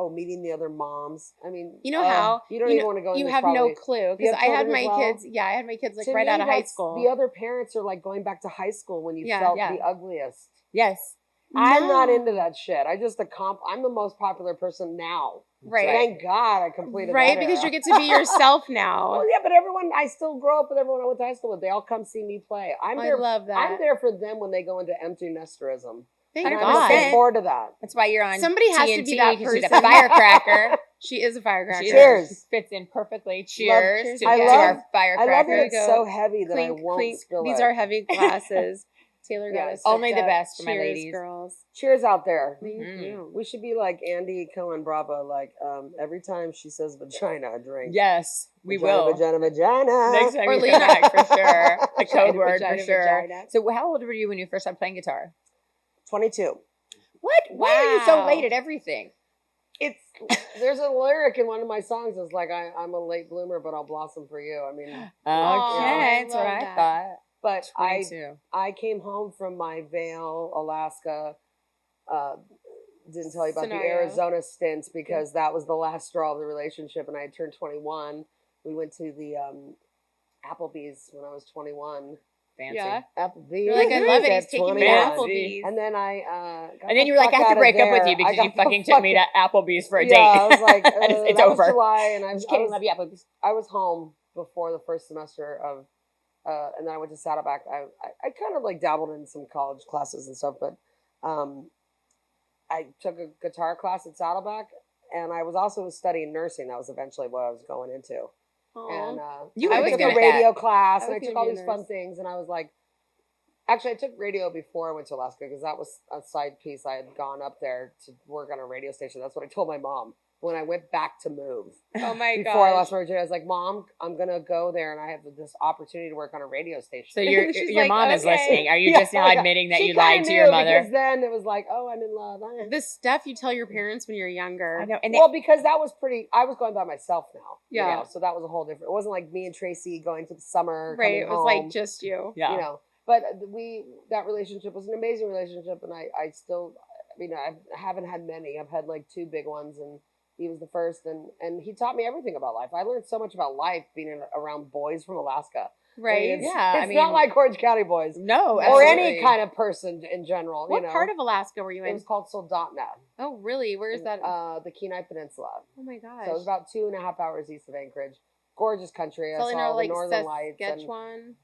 the other moms. I mean, You know how? you don't You even know- want to go. In You this have no probably. clue You because have I had children my as well? kids. Yeah, I had my kids like To right me, out of high that's- school. The other parents are like going back to high school when you Yeah. felt Yeah. the ugliest. Yes. I'm not No. into that shit. I'm the most popular person now. Right. Thank God I completed Right, that because era. you get to be yourself now. Well, yeah, but everyone, I still grow up with everyone I went to high school with. They all come see me play. I'm I there. love that. I'm there for them when they go into empty nesterism. Thank And 100%. I'm looking God. forward to that. That's why you're on Somebody has to TNT, be that because she's a person. firecracker. She is a firecracker. She Cheers. fits in perfectly. Cheers, cheers. to, I to love- our I love firecracker. that we it's go. so heavy that Clink, I won't clink. spill These it. are heavy glasses. Taylor got Yes. us. Only hooked the up. best for my Cheers, ladies. girls. Cheers out there. Thank Mhm. you. We should be like Andy Cohen Bravo. Like every time she says vagina, I drink. Yes, we Vagina, will. Vagina, vagina. Next time Or you Lena. come back, for sure. A code Vagina, word for vagina, sure. vagina. So how old were you when you first started playing guitar? 22. What? Why are you so Wow. late at everything? It's there's a lyric in one of my songs that's like I'm a late bloomer, but I'll blossom for you. I mean, Okay, I that's what love I that. thought. but I 22. I came home from my Vail, Alaska. Didn't tell you about Scenario. the Arizona stints because that was the last straw of the relationship, and I had turned 21. We went to the Applebee's when I was 21. Fancy. Yeah. Applebee's. You're like, I love it. at He's taking me to 21. Applebee's. And then I got And then the you were like, I fuck have to out of break up with there. you because I you got the fucking took me to fucking- Applebee's for a date. Yeah, I was like, it's that over. was July, and I'm just kidding. Love you, Applebee's. I was home before the first semester of, and then I went to Saddleback. I kind of like dabbled in some college classes and stuff, but I took a guitar class at Saddleback, and I was also studying nursing. That was eventually what I was going into. Aw. And You I would've took been a good at that. radio class, I and I was took gonna all be a these fun nurse. things, and I was like, actually, I took radio before I went to Alaska because that was a side piece. I had gone up there to work on a radio station. That's what I told my mom when I went back to move. Oh my god. Before I lost my virginity, I was like, Mom, I'm going to go there and I have this opportunity to work on a radio station. So your She's your like, mom is okay. listening. Are you Yeah, just now yeah. admitting that She you kinda lied to your knew mother? Because then it was like, oh, I'm in love. The stuff you tell your parents when you're younger. I know. And Well, because that was I was going by myself now. Yeah. You know, so that was a whole different, it wasn't like me and Tracy going to the summer. Right. coming It was home, like just you. yeah. You know, but that relationship was an amazing relationship. And I still, I mean, I haven't had many. I've had like 2 big ones, and he was the first, and he taught me everything about life. I learned so much about life being around boys from Alaska. Right. It's, Yeah, I it's mean- not like Orange County boys No, or any absolutely. kind of person in general. What you know, part of Alaska were you it in? was called Soldotna. Oh, really? Where is that? The Kenai Peninsula. Oh my gosh. So it was about 2.5 hours east of Anchorage. Gorgeous country. I Selling saw her the like Northern Lights. And, Saskatchewan.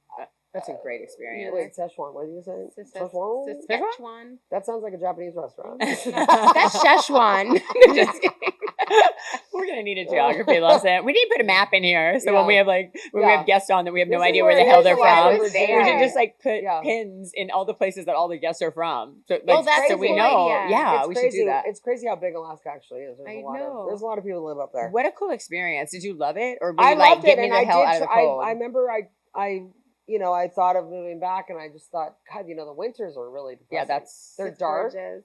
That's a great experience. Wait, Szechuan. What did you say? Szechuan? Saskatchewan. That sounds like a Japanese restaurant. That's Szechuan. Just kidding. We're gonna need a geography lesson. We need to put a map in here, so when we have we have guests on that we have no This is idea where the hell they're from, was we there. should just like put pins in all the places that all the guests are from. So, that's so we a cool know. idea. Yeah, It's we crazy. should do that. It's crazy how big Alaska actually is. There's a lot of people who live up there. What a cool experience! Did you love it, or were I you like, loved get it, me and the I hell out of did. the cold? I remember I thought of moving back, and I just thought, God, the winters are really depressing. Yeah, they're It's dark. gorgeous.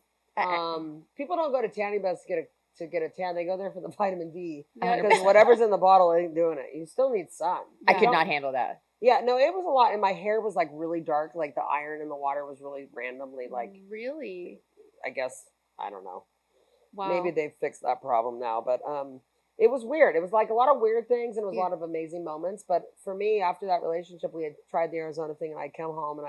People don't go to tanning beds to get a tan. They go there for the vitamin D Yeah. because whatever's in the bottle ain't doing it. You still need sun. I could not handle that. Yeah, no, it was a lot, and my hair was like really dark. Like the iron in the water was really randomly like. Really? I guess I don't know. Wow. Maybe they've fixed that problem now, but it was weird. It was like a lot of weird things, and it was a lot of amazing moments. But for me, after that relationship, we had tried the Arizona thing, and I'd come home, and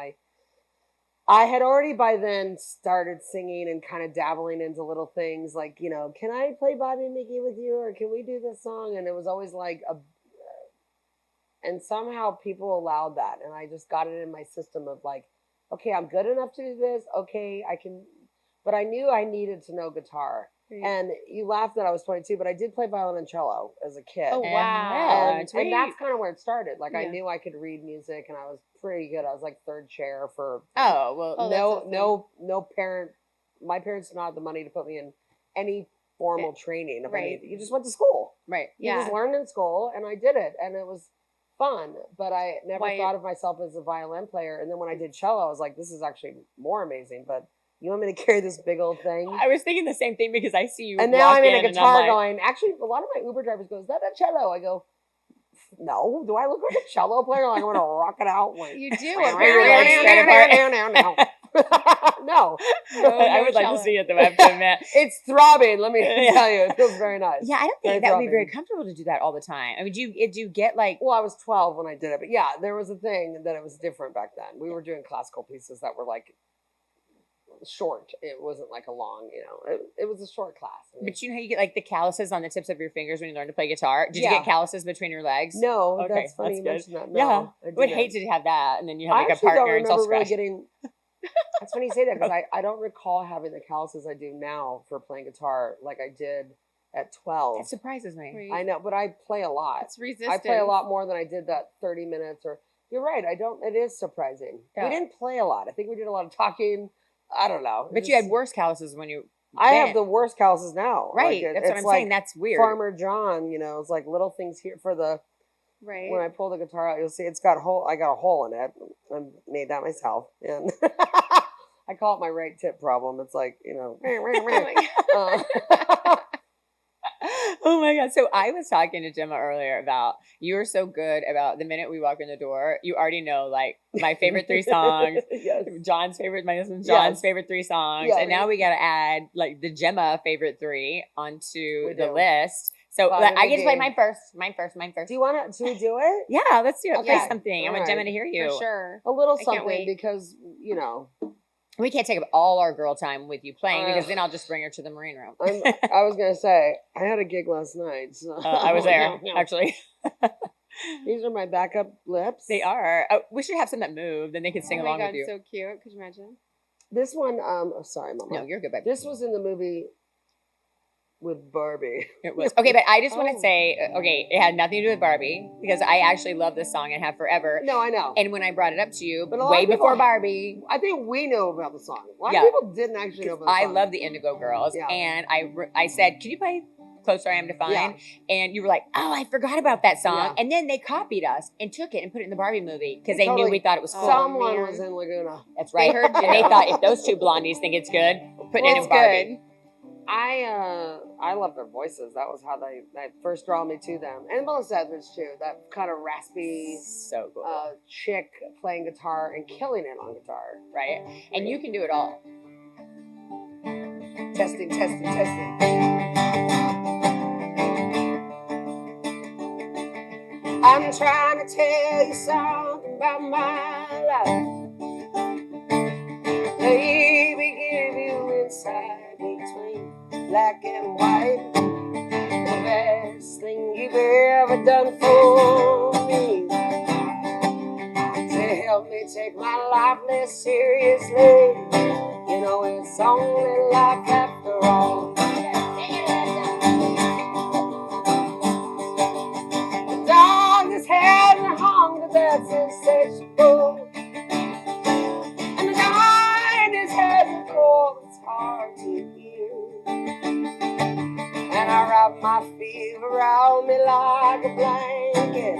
I had already by then started singing and kind of dabbling into little things like, can I play Bobby and Mickey with you, or can we do this song? And it was always like and somehow people allowed that, and I just got it in my system of like, okay, I'm good enough to do this. Okay, I can, but I knew I needed to know guitar. And you laughed that I was 22, but I did play violin and cello as a kid. Oh, wow. And that's kind of where it started. Like I knew I could read music, and I was pretty good. I was like third chair for. No parent. My parents did not have the money to put me in any formal training. You just went to school. Right. You just learned in school, and I did it, and it was fun. But I never thought of myself as a violin player. And then when I did cello, I was like, this is actually more amazing. But you want me to carry this big old thing? I was thinking the same thing because I see you. And now I'm in a guitar going, actually, a lot of my Uber drivers go, is that a cello? I go, no. Do I look like a cello player? Like I'm going to rock it out? Like, you do. No. I would like to see it though, I have to admit. It's throbbing, let me tell you. It feels very nice. Yeah, I don't think that would be very comfortable to do that all the time. I mean, do you get like... Well, I was 12 when I did it. But yeah, there was a thing that it was different back then. We were doing classical pieces that were like short. It wasn't like a long, it was a short class. But you know how you get like the calluses on the tips of your fingers when you learn to play guitar? Did you get calluses between your legs? No, okay, that's funny you mentioned that. No, yeah, I would hate to have that, and then you have like a partner and it's all scratched. That's funny you say that because I don't recall having the calluses I do now for playing guitar like I did at 12. That surprises me. I know, but I play a lot. It's resistance. I play a lot more than I did that 30 minutes. Or you're right. It is surprising. Yeah. We didn't play a lot. I think we did a lot of talking. I don't know. But you had worse calluses when you... I have the worst calluses now. Right. That's what I'm saying. That's weird. Farmer John, it's like little things here for the... Right. When I pull the guitar out, you'll see it's got a hole. I got a hole in it. I made that myself. And I call it my right tip problem. It's like, Oh my God. So I was talking to Gemma earlier about you were so good about the minute we walk in the door, you already know like my favorite 3 songs, my husband John's favorite 3 songs. And now we got to add like the Gemma favorite 3 onto the list. So I get to play mine first. Do you want to do it? Yeah, let's do it. Okay. Play something. I want Gemma to hear you. For sure. A little something because, we can't take up all our girl time with you playing because then I'll just bring her to the marine room. I was going to say, I had a gig last night. So. I was there, actually. These are my backup lips. They are. We should have some that move, then they can sing along with you. Oh my God, so cute. Could you imagine? This one, sorry, Mama. No, you're good, baby. This was in the movie with Barbie. It was. Okay, but I just want to say, it had nothing to do with Barbie because I actually love this song and have forever. No, I know. And when I brought it up to you, but way before Barbie. I think we know about the song. A lot of people didn't actually know about the song. I love the Indigo Girls. Yeah. And I said, can you play Closer I Am to Find? Yeah. And you were like, oh, I forgot about that song. Yeah. And then they copied us and took it and put it in the Barbie movie because they knew we thought it was cool. Someone was in Laguna. That's right. And they thought if those 2 blondies think it's good, put it in Barbie. Good. I love their voices. That was how they first draw me to them. And Melissa Etheridge too. That kind of raspy, so cool chick playing guitar and killing it on guitar. Right? And you can do it all. Testing. I'm trying to tell you something about my life. Baby, give you insight between black and white. The best thing you've ever done for me. To help help me take my life less seriously. You know it's only life after all. The dog is having hunger that's insatiable, and the night is heavy cold, it's hard to hear. And I wrap my feet around me like a blanket.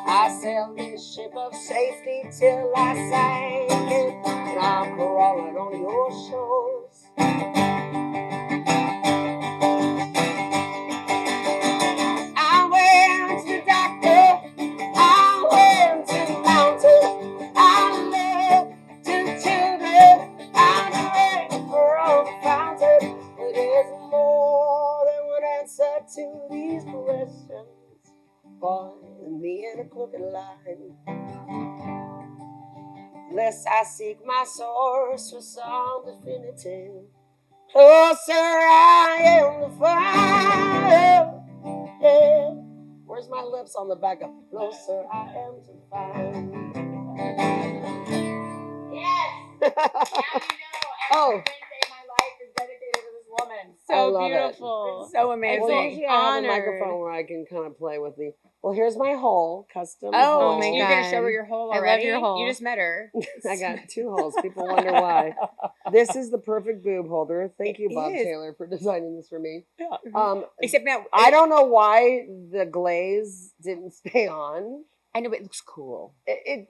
I sail this ship of safety till I sink it, and I'm crawling on your shores. I went to the doctor, I went to the mountain, I looked to the children, I drank from the fountain. But there's more than one answer to these questions. Boy, me in a crooked line. Lest I seek my source for some definitive. Closer I am to fire. Yeah. Where's my lips on the back of closer I am to find? Yes. Now you know Oh. every Wednesday of my life is dedicated to this woman. I So love it. beautiful. It's so amazing. Well, usually I have a Honored. microphone where I can kind of play with the. Well, here's my hole, custom. Oh, hole. my you're gonna God. show her your hole I love already? your hole. You just met her. I got 2 holes. People wonder why. This is the perfect boob holder. Thank you, It Bob is. Taylor, for designing this for me. Yeah. Except now, I don't know why the glaze didn't stay on. I know, but it looks cool. It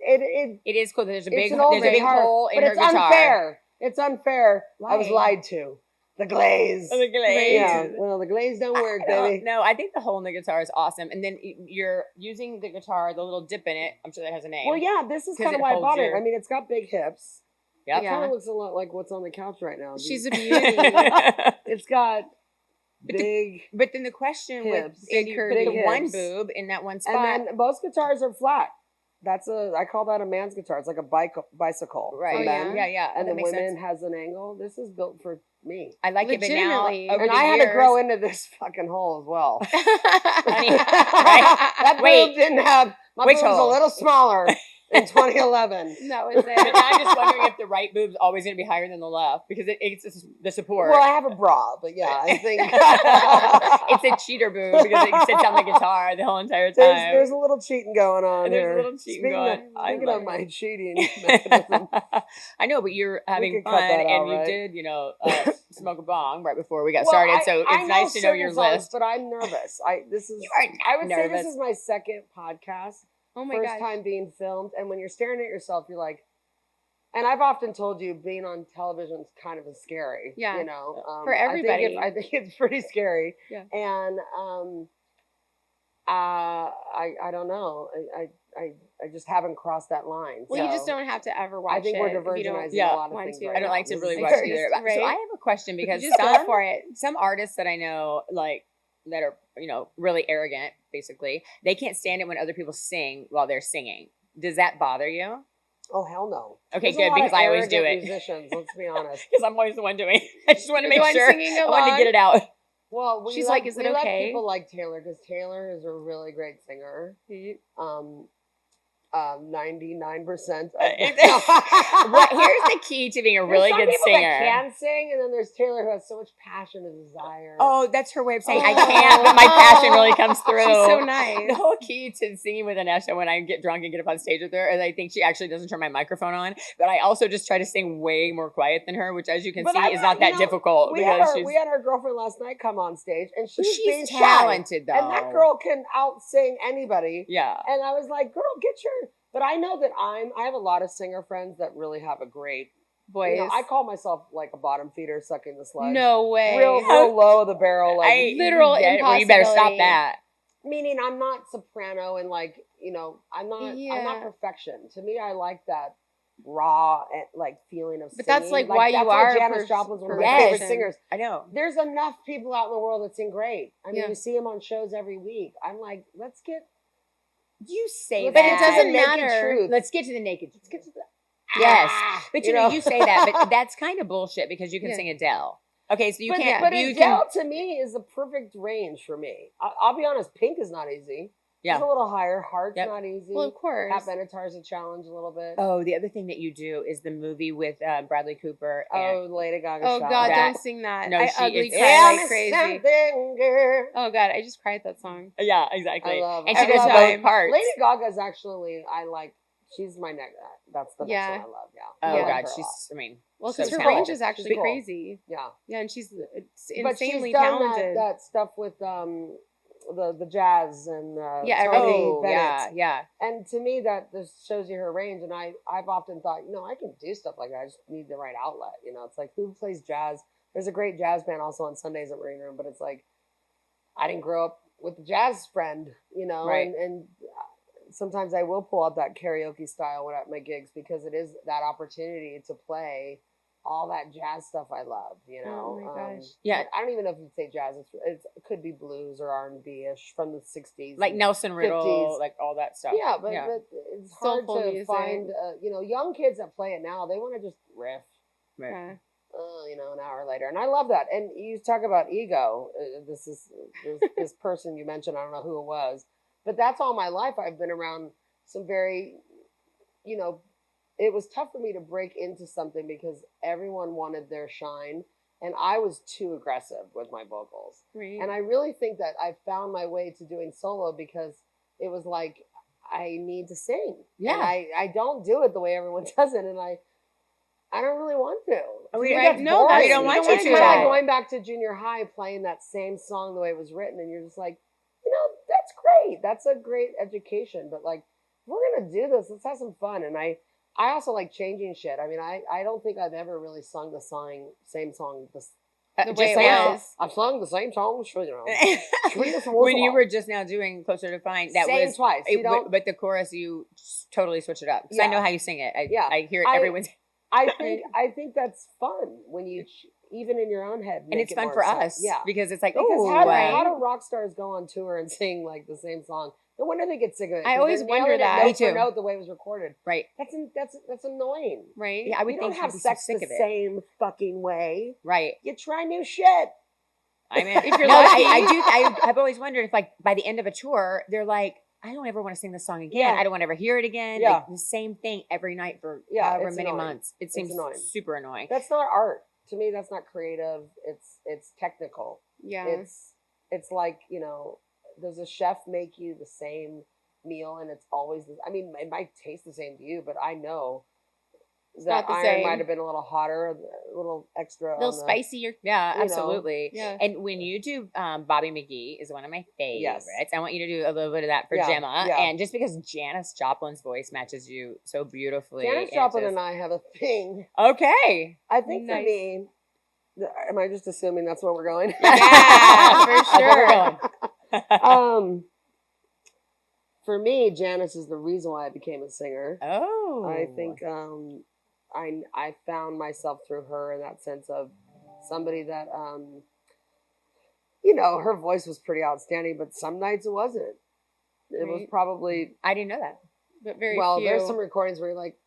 It is cool. There's a big, it's an old there's a big guitar, hole in but her it's guitar. unfair. It's unfair. I was Why? lied to. The glaze. Oh, the glaze. Yeah. Well, the glaze don't work, baby. No, I think the hole in the guitar is awesome. And then you're using the guitar, the little dip in it. I'm sure that has a name. Well, yeah. This is 'Cause kind of it why I holds bought it. your- I mean, it's got big hips. Yep. It kind of looks a lot like what's on the couch right now. She's a dude. beauty. It's got But the- big. But then the question Hips. with if you put Big the one hips. boob in that one spot. And then most guitars are flat. I call that a man's guitar. It's like a bicycle. for right. men. Yeah. And that the makes women sense. has an angle. This is built for me. I like it, but now Legitimately. over And the I had to years- grow into this fucking hole as well. Honey, right? That Wait. boob didn't have. My Which boob's hole? a little smaller in 2011. That was But now it. I'm just wondering if the right boob's always going to be higher than the left because it's the support. Well, I have a bra, but yeah, I think It's a cheater boob because it sits on the guitar the whole entire time. there's a little cheating going on There's a here. little cheating Speaking going. Of, I speaking love of it. my cheating mechanism, I know, but you're having could fun, cut that and out, you right? did, smoke a bong right before we got Well, started. So I it's nice to know your certain songs, list. but I'm nervous. I would say nervous. this is my second podcast. Oh my First gosh. time being filmed, and when you're staring at yourself, you're like, and I've often told you, being on television is kind of scary. Yeah. You know, For everybody. I think it's pretty scary. Yeah. And I don't know. I just haven't crossed that line. Well, you So just don't have to ever watch I think it. we're if you don't divergenizing Yeah. a lot of want things. to. Right I don't now. like to This really is watch very- either. Right? So I have a question because Just go for it. some artists that I know, like that are really arrogant, basically, they can't stand it when other people sing while they're singing. Does that bother you? Oh hell no. Okay, There's a good, lot because of I always do arrogant it. Musicians, let's be honest. Because I'm always the one doing it. I just want to You're make the one sure. singing I want to along? get it out. Well, we She's love, like, is it we love okay? people like Taylor because Taylor is a really great singer. 99%. What, here's the key to being a really There's some good people singer. that can sing, and then there's Taylor who has so much passion and desire. Oh, that's her way of saying I Oh. can't, but my passion really comes through. She's so nice. The whole key to singing with Anesha when I get drunk and get up on stage with her is I think she actually doesn't turn my microphone on, but I also just try to sing way more quiet than her, which as you can But see I- is not you that know, difficult we had, because we had our girlfriend last night come on stage, and she's being she's shy. talented though. And that girl can out sing anybody. Yeah. And I was like, girl, get your. But I know that I have a lot of singer friends that really have a great Boys. I call myself like a bottom feeder sucking the sludge. No way. Real low of the barrel. Like, literal well, you better stop impossibility. that. meaning I'm not soprano and like, I'm not Yeah. perfection. To me, I like that raw and like feeling of But singing. that's like why you that's are Janis Joplin's one of my Yes. favorite singers. I know. There's enough people out in the world that sing great. I mean, Yeah. you see them on shows every week. I'm like, let's get. You say let's that. But it get to the doesn't naked matter. Truth. Let's get to the naked. Let's get to the. Yes. But you know, you say that, but that's kind of bullshit because you can Yeah. sing Adele. Okay, so you But, can't. but you Adele to me is a perfect range for me. I'll be honest, Pink is not easy. Just a little higher. Heart's Yep. not easy. Well, of course. Pat Benatar's a challenge a little bit. Oh, the other thing that you do is the movie with Bradley Cooper. And Lady Gaga. Oh shot. God, That- don't sing that. No, I she ugly is- cry Yeah, like crazy. something, girl. Oh God, I just cried at that song. yeah, exactly. I love and it. she Every does time. both parts. Lady Gaga's actually, I like, she's my next, that's the next Yeah. one I love, yeah. Oh I like God, her a lot. she's. I mean, Well, so because her talented. range is actually She's cool. crazy. Yeah. Yeah, and she's But she's insanely done talented. that stuff with the jazz and Yeah, Tony Oh Bennett. yeah. And to me, that just shows you her range. And I've often thought, I can do stuff like that. I just need the right outlet. It's like, who plays jazz? There's a great jazz band also on Sundays at Marine Room, but it's like, I didn't grow up with a jazz friend, Right. and sometimes I will pull out that karaoke style when at my gigs because it is that opportunity to play all that jazz stuff I love, Oh my gosh. Yeah. I don't even know if you'd say jazz. It could be blues or R&B-ish from the 60s. Like Nelson Riddle, 50s. like all that stuff. Yeah, but it's hard Soulful to music. find, young kids that play it now, they want to just riff, Right. Yeah. an hour later. And I love that. And you talk about ego. This person you mentioned, I don't know who it was, but that's all my life. I've been around some very, it was tough for me to break into something because everyone wanted their shine. And I was too aggressive with my vocals. Right. And I really think that I found my way to doing solo because it was like, I need to sing. Yeah. And I don't do it the way everyone does it. And I don't really want to. Oh, we To me, don't- that's no, boring. we don't want It's you kind to. of like going back to junior high, playing that same song the way it was written. And you're just like, that's great. That's a great education. But like, if we're going to do this, let's have some fun. And I also like changing shit. I mean, I don't think I've ever really sung the same song. The way just it now. was. I've sung the same song, When you were just now doing Closer to Fine, that Same was twice. You don't. but the chorus you totally switch it up because I Yeah. know how you sing it. Yeah. I hear it. I- Everyone's I think that's fun when you even in your own head. and make it's it fun more for exciting. us. Yeah. because it's like Because oh, how do rock stars go on tour and sing like the same song? No wonder they get sick of it. I 'cause always they're nailing wonder it that. note Me for too. note the way it was recorded. right. That's annoying. Right. Yeah, I would You think don't have you'd be so sex sick the of it. same fucking way. Right. You try new shit. I mean, If you're no, lucky. I've always wondered if like by the end of a tour, they're like, I don't ever want to sing this song again. Yeah. I don't want to ever hear it again. Yeah. Like the same thing every night for Yeah, however it's many annoying. months. It seems annoying. super annoying. That's not art. To me, that's not creative. It's technical. Yeah. It's like, does a chef make you the same meal and it's always I mean, it might taste the same to you, but I know that not the iron same. might have been a little hotter, a little extra. A little on the- spicier. Yeah, you know, absolutely. Yeah. And when you do Bobby McGee is one of my favorites. Yes. I want you to do a little bit of that for Yeah, Gemma. yeah. And just because Janis Joplin's voice matches you so beautifully. Janis it Joplin just- and I have a thing. Okay. I think for Nice. me, am I just assuming that's where we're going? Yeah, for That's where we're sure. going. For me, Janis is the reason why I became a singer. Oh. I think I found myself through her in that sense of somebody that her voice was pretty outstanding, but some nights it wasn't. It was Right. probably I didn't know that. But very well. few. There's some recordings where you're like,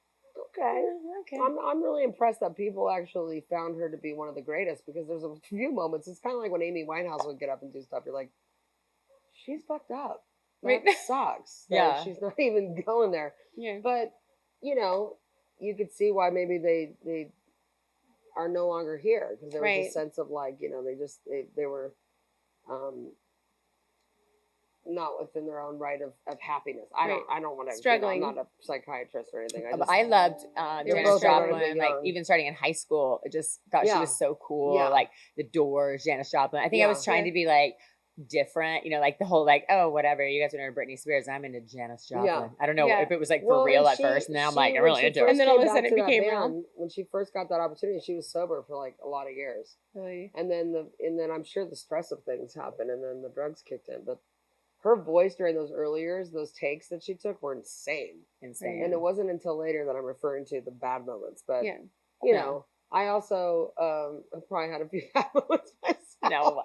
okay. Okay. I'm really impressed that people actually found her to be one of the greatest because there's a few moments. It's kind of like when Amy Winehouse would get up and do stuff. You're like, she's fucked up. That Right. sucks. that Yeah. she's not even going there. Yeah. But you could see why maybe they are no longer here because there was Right. a sense of like they were not within their own right of happiness. I don't want to Struggling. I'm not a psychiatrist or anything. I loved You're Janis both Joplin, relatively like young. even starting in high school. I just thought she Yeah. was so cool. Yeah. Like the Doors, Janis Joplin. I think I Yeah. was trying to be like different, like the whole like, oh, whatever, you guys are into Britney Spears. I'm into Janis Joplin. Yeah. I don't know Yeah. if it was like for real at first, and now I'm like, I'm really into it. And then all of a sudden it became real. When she first got that opportunity, she was sober for like a lot of years. Really. And then I'm sure the stress of things happened, and then the drugs kicked in. But her voice during those early years, those takes that she took were insane. Insane. And it wasn't until later that I'm referring to the bad moments. But Yeah. I also have probably had a few bad moments myself. No.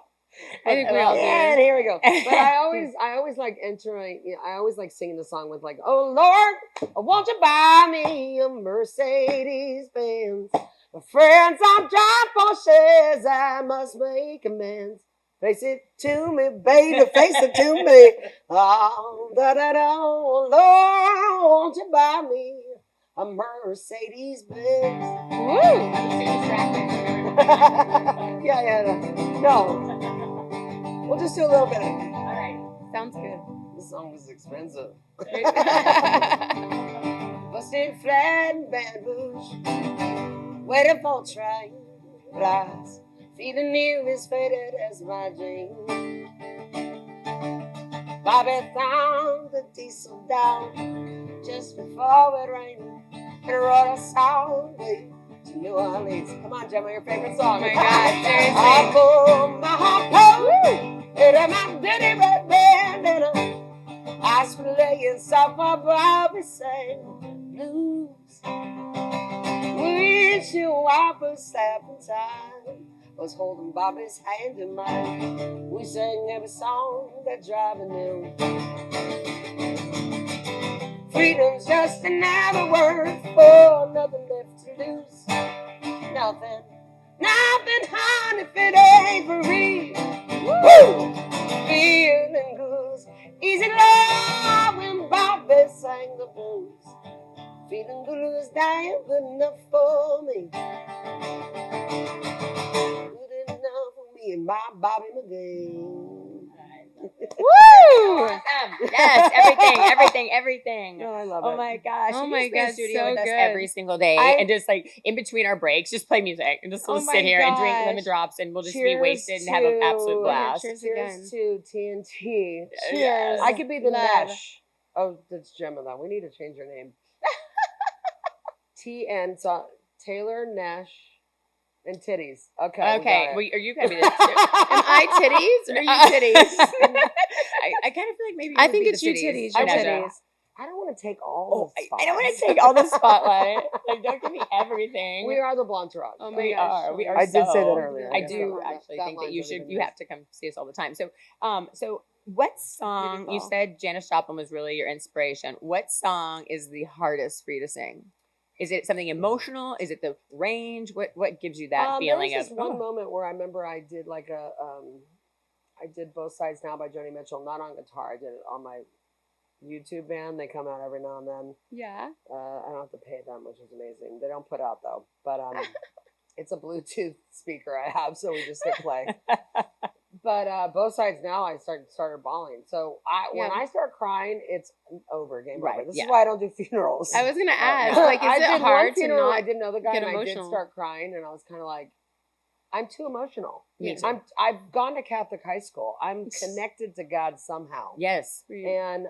I think we all do. And here we go. But I always like entering. I always like singing the song with like, "Oh Lord, won't you buy me a Mercedes Benz? My friends, I'm John Porsches. I must make amends." Face it to me, baby, face it to me. Oh, da-da-da, Lord, you buy me a Mercedes Benz. Woo! I'm too distracted. Yeah. No, we'll just do a little bit of it. All right. Sounds good. This song was expensive. Busted flat in Baton Rouge, waiting for a train. But I was feeling nearly as faded as my dream. Bobby found the diesel down just before it rained and rode us all the way to New Orleans. Come on, Gemma, your favorite song. Oh my God, seriously. I pulled my harpoon into my dirty red band and I was playing soft for Bobby sang blues. Wish you I was stepping time. Was holding Bobby's hand in mine. We sang every song that driving knew. Freedom's just another word for nothing left to lose. Nothing, honey, if it ain't free. Woo! Feeling good, easy love when Bobby sang the blues. Feeling good was dying, good enough for me. Good enough for me and my Bobby McGee. Woo! Yes, everything. Oh, I love it. Oh my gosh. Oh You my just be in God, studio so with us good. every single day and just like in between our breaks, just play music and just Oh sit my here and drink gosh. lemon drops and we'll just be Cheers wasted and have an absolute to- blast. Cheers Cheers to TNT. Cheers. I could be the Love. Nash. Oh, that's Gemma though. We need to change her name. TN, so Taylor, Nash, and Titties. Okay. Okay, well, We are you gonna be the Am I titties or you titties? I kind of feel like maybe I would think be it's the you titties. titties, got your it. Anesha. titties. I don't want to take all Oh, the spots. I don't want to take all the spotlight. Like, don't give me everything. We are the Blonde Tourage. Oh my We gosh. are. We are. I did say that so- earlier. I Yeah. do That- actually that think that line's you already should. been You have used. to come see us all the time. So what song? You Beautiful. said Janis Joplin was really your inspiration. What song is the hardest for you to sing? Is it something emotional? Is it the range? What gives you that feeling there was of? this one moment where I remember I did like I did Both Sides Now by Joni Mitchell, not on guitar. I did it on my YouTube band. They come out every now and then. Yeah. I don't have to pay them, which is amazing. They don't put out though, but it's a Bluetooth speaker I have, so we just hit play. But Both Sides Now, I started bawling. So when Yeah. I start crying, it's over, game Right, over. This yeah. is why I don't do funerals. I was gonna ask, yeah. like, is I it did hard one to funeral. I not? didn't know the guy, get and I did emotional? start crying, and I was kind of like, I'm too emotional. Me Yeah. too. I've gone to Catholic high school. I'm connected to God somehow. Yes. And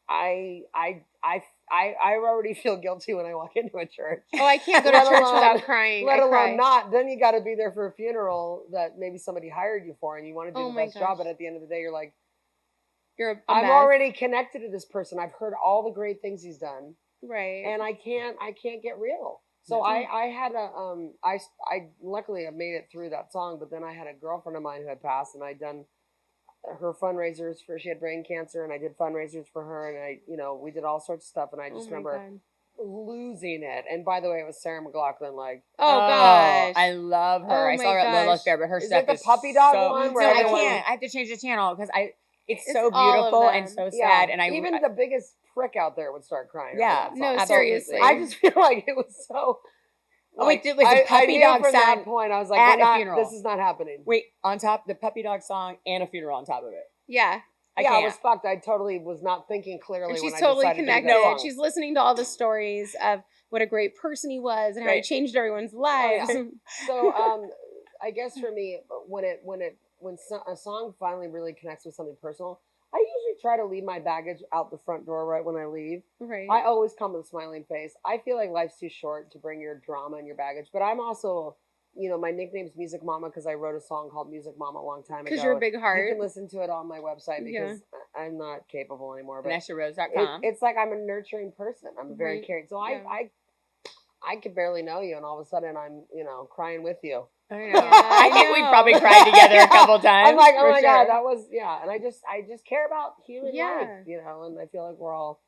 I already feel guilty when I walk into a church. Oh, I can't go to Let church alone- without crying. Let I alone cry. not. Then you got to be there for a funeral that maybe somebody hired you for, and you want to do Oh the my best job. gosh. But at the end of the day, you're like, You're a I'm mess. already connected to this person. I've heard all the great things he's done, right. and I can't get real. So Mhm. I had a I luckily I made it through that song, but then I had a girlfriend of mine who had passed, and I'd done her fundraisers for, she had brain cancer, and I did fundraisers for her, and we did all sorts of stuff, and I just oh my remember God. losing it. And by the way, it was Sarah McLachlan. Like, Oh gosh. I love her. Oh I my saw her at Lola's gosh. Fair, but her Is stuff it the is puppy dog so, one So where I everyone- can't. I have to change the channel because it's It's so all of beautiful and them. so yeah, sad. And even the biggest prick out there would start crying. over Yeah. that No, song. seriously. I just feel like it was so. Oh, wait, was the I puppy knew dog from song that point. I was like, at we're a not, funeral? this is not happening. wait, on top the puppy dog song and a funeral on top of it. Yeah. I yeah, can't. I was fucked. I totally was not thinking clearly And when she's I totally decided connected. to do that song. She's listening to all the stories of what a great person he was and how he Right. changed everyone's Oh, lives. yeah. So I guess for me, when a song finally really connects with something personal, I usually try to leave my baggage out the front door right when I leave. Right. I always come with a smiling face. I feel like life's too short to bring your drama and your baggage, but I'm also, my nickname's Music Mama because I wrote a song called Music Mama a long time ago. Because you're a big heart. You can listen to it on my website Yeah. because I'm not capable anymore. But AneshaRose.com. it's like I'm a nurturing person. I'm very Right. caring. So Yeah. I could barely know you, and all of a sudden I'm, crying with you. I know. Yeah, I think we know. probably cried together a couple times. I'm like, oh for my sure. God, that was, yeah. And I just care about human Yeah. life, and I feel like we're all.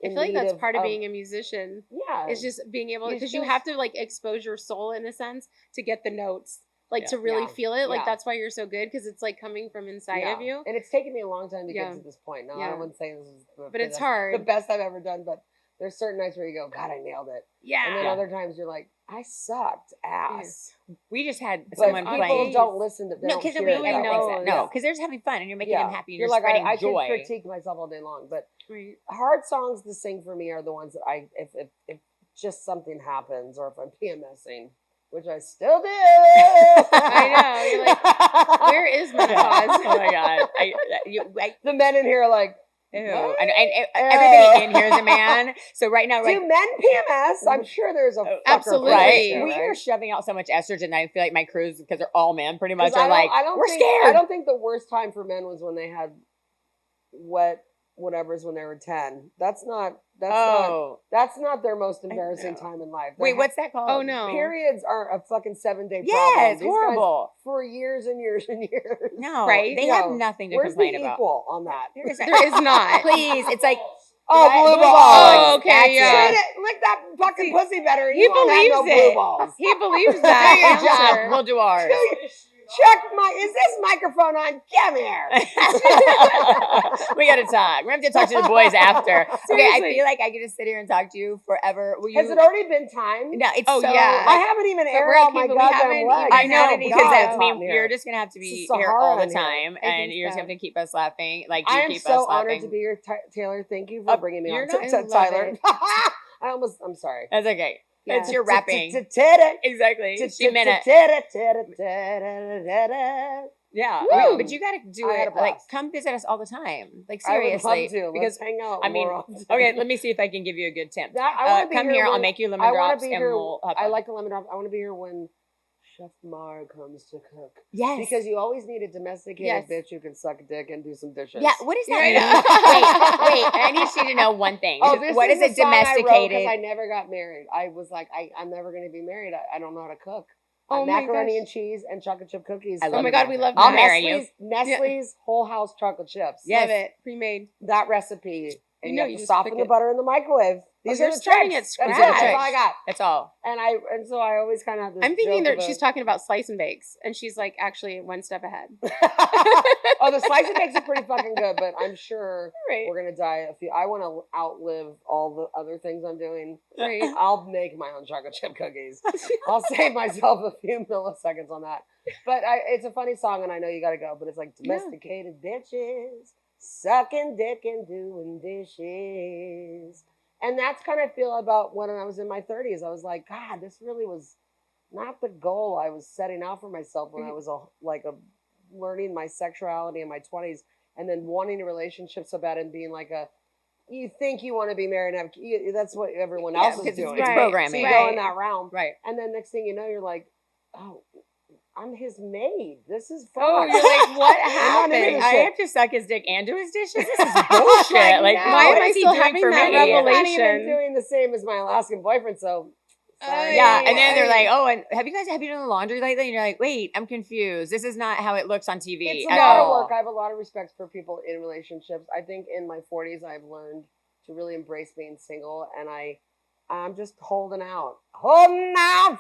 I feel like that's part of being a musician. Yeah. It's just being able, You because you just- have to like expose your soul in a sense to get the notes. like to really Yeah. feel it. Like Yeah. that's why you're so good because it's like coming from inside of you. And it's taken me a long time to Yeah. get to this point. Now, Yeah. I wouldn't say this is But it's hard. the best I've ever done, but there's certain nights where you go, God, I nailed it. Yeah. And then Yeah. other times you're like, I sucked ass. We just had But someone people playing. don't listen to they No, don't because hear we it that know, way. No, because they're just having fun and you're making them happy and you're like, spreading I joy. can critique myself all day long, but Right. hard songs to sing for me are the ones that if just something happens or if I'm PMSing, which I still do. I know. You're like, where is menopause? Oh my god! The men in here are like, Ew. what? And everybody in here is a man. So right now, Do men PMS? I'm sure there's a fucker Absolutely. for that right, too, we right? are shoving out so much estrogen that I feel like my crews, because they're all men, pretty much 'Cause are like, we're scared. I don't think the worst time for men was when they had whatever's when they were 10. That's not their most embarrassing know. time in life. Wait, what's that called? Oh no. Periods are a fucking 7-day problem. Yeah, it's These guys, horrible. for years and years and years. No, Right? they No. have nothing to Where's complain the about. equal on that? There is There is not. Please, it's like Oh, right, blue balls. Oh, okay, That's yeah. it. Lick that fucking See, pussy better. he You won't have no believes blue it. balls. He believes Do that your job. answer. We'll do ours. Check is this microphone on? Come here. We got to talk. We have to talk to the boys after. Okay, I Seriously. feel like I could just sit here and talk to you forever. Will you? Has it already been time? No, it's Oh, so. yeah. I haven't even aired we're out like, my people, we goddamn haven't leg. even I know had any because God, I it's mean hot in you're here. just gonna have to It's be a here all Sahara the in here. time, I and think you're just so. have to keep us laughing. Like you I am keep so us honored laughing. to be here, Taylor. Thank you for bringing me you're on. not- I love Tyler. it. I'm sorry. That's okay. Yeah. It's your rapping. Exactly. Exactly. She meant it. Yeah, Woo! but you got to do I had it. a blast. Like, come visit us all the time. Like I would seriously, love to. because Let's hang out. I mean, more often. okay, let me see if I can give you a good tip. That, I want to be come here. here. I'll when- make you lemon I want drops, to be and here. we'll. I like the lemon drops. I want to be here when Chef Mar comes to cook. Yes, Because you always need a domesticated Yes. bitch who can suck a dick and do some dishes. yeah. What does that Right. mean? wait. I need you to know one thing. Oh, this what is is a a song I wrote domesticated? because I never got married. I was like, I'm never going to be married. I don't know how to cook. Oh my Macaroni gosh. and cheese and chocolate chip cookies. I Oh love my it. God, we love I'll that. marry you. Nestle's Whole House chocolate chips. Yes. Love it. Pre-made. That recipe. And You you, know, have you to just soften pick the it. butter in the microwave. These you're are the starting tricks. at That's scratch. it. That's all I got. That's all. And so I always kind of have this. I'm thinking joke that of she's talking about slice and bakes, and she's like actually one step ahead. Oh, the slice and bakes are pretty fucking good, but I'm sure Right. we're gonna die. I want to outlive all the other things I'm doing. Right. I'll make my own chocolate chip cookies. I'll save myself a few milliseconds on that. But it's a funny song, and I know you got to go. But it's like domesticated bitches sucking dick and doing dishes, and that's kind of feel about when I was in my 30s. I was like, God, this really was not the goal I was setting out for myself when I was learning my sexuality in my 20s, and then wanting a relationship so bad and being like you think you want to be married and have that's what everyone else is because doing. it's Right. programming. So you Right. go in that realm, Right. and then next thing you know, you're like, oh, I'm his maid. This is fun. Oh, you're like, what I'm not happened? into this I shit. have to suck his dick and do his dishes. This is bullshit. Like, know. Why am what I is he still doing having for that me? I'm not revelation? even doing the same as my Alaskan boyfriend. So sorry. Yeah, Right. and then they're like, "Oh, and have you done the laundry lately?" And you're like, "Wait, I'm confused. This is not how it looks on TV It's a at lot of all." work. I have a lot of respect for people in relationships. I think in my 40s, I've learned to really embrace being single, and I'm just holding out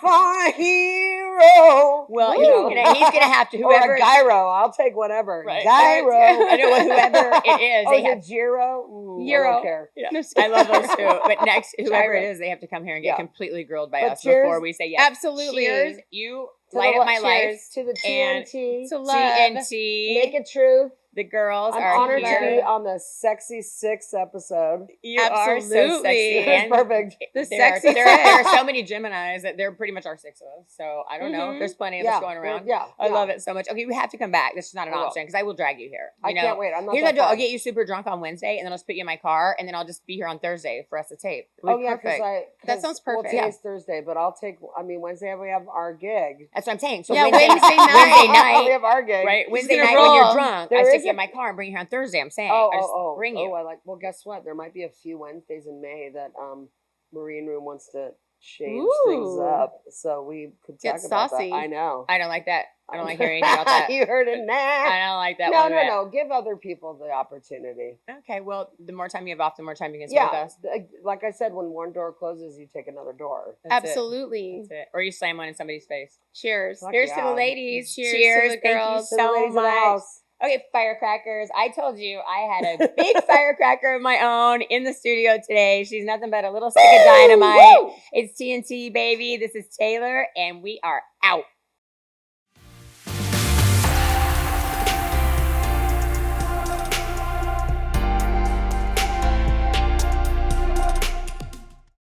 for a hero. Well, You know. he's gonna have to Or whoever. a gyro. I'll take whatever. Right. Gyro. I know whoever it is. Oh, They is have, it gyro? I Gyro. don't care. yeah. No, I love those too. But next, whoever Gyro. it is, they have to come here and get Yeah. completely grilled by But us cheers. before we say yes. Absolutely. Cheers. You To light the up my life. cheers to the and TNT. To love. TNT. Naked Truth. The girls I'm are honored to here. be on the Sexy Six episode. You are so Absolutely. sexy. It It's and perfect. The There are, sexy there are so many Geminis that they're pretty much our six of us. So I don't know. Mhm. There's plenty of us going around. Yeah. I love it so much. Okay, we have to come back. This is not an I will. option because I will drag you here. I You know, can't wait. I'm not Here's that what I'll do. I'll far. get you super drunk on Wednesday, and then I'll just put you in my car, and then I'll just be here on Thursday for us to tape. It'll Oh be yeah, perfect. That sounds perfect. Well, today's Thursday, but I'll take. I mean, Wednesday we have our gig. That's what I'm saying. So Yeah, Wednesday, Wednesday night. Wednesday night, we have our gig. right? Wednesday gonna night when you're roll. drunk, There I stick is you a- in my car and bring you here on Thursday. I'm saying, Oh, I just oh, oh, bring you. oh! I like. Well, guess what? There might be a few Wednesdays in May that Marine Room wants to change things Ooh. up, so we could Get talk about saucy. that. I know. I don't like that. I don't like hearing about that. You heard it, nah. I don't like that No, one. no, no. Give other people the opportunity. Okay, well, the more time you have off, the more time you can spend with Yeah, us. like I said, when one door closes, you take another door. That's it. Absolutely. That's it. Or you slam one in somebody's face. Cheers. Fuck Here's to yeah. the ladies. Cheers, Cheers. to the Thank you girls. To the so ladies of the much. house. Okay, firecrackers. I told you I had a big firecracker of my own in the studio today. She's nothing but a little stick of dynamite. Woo! It's TNT, baby. This is Taylor, and we are out.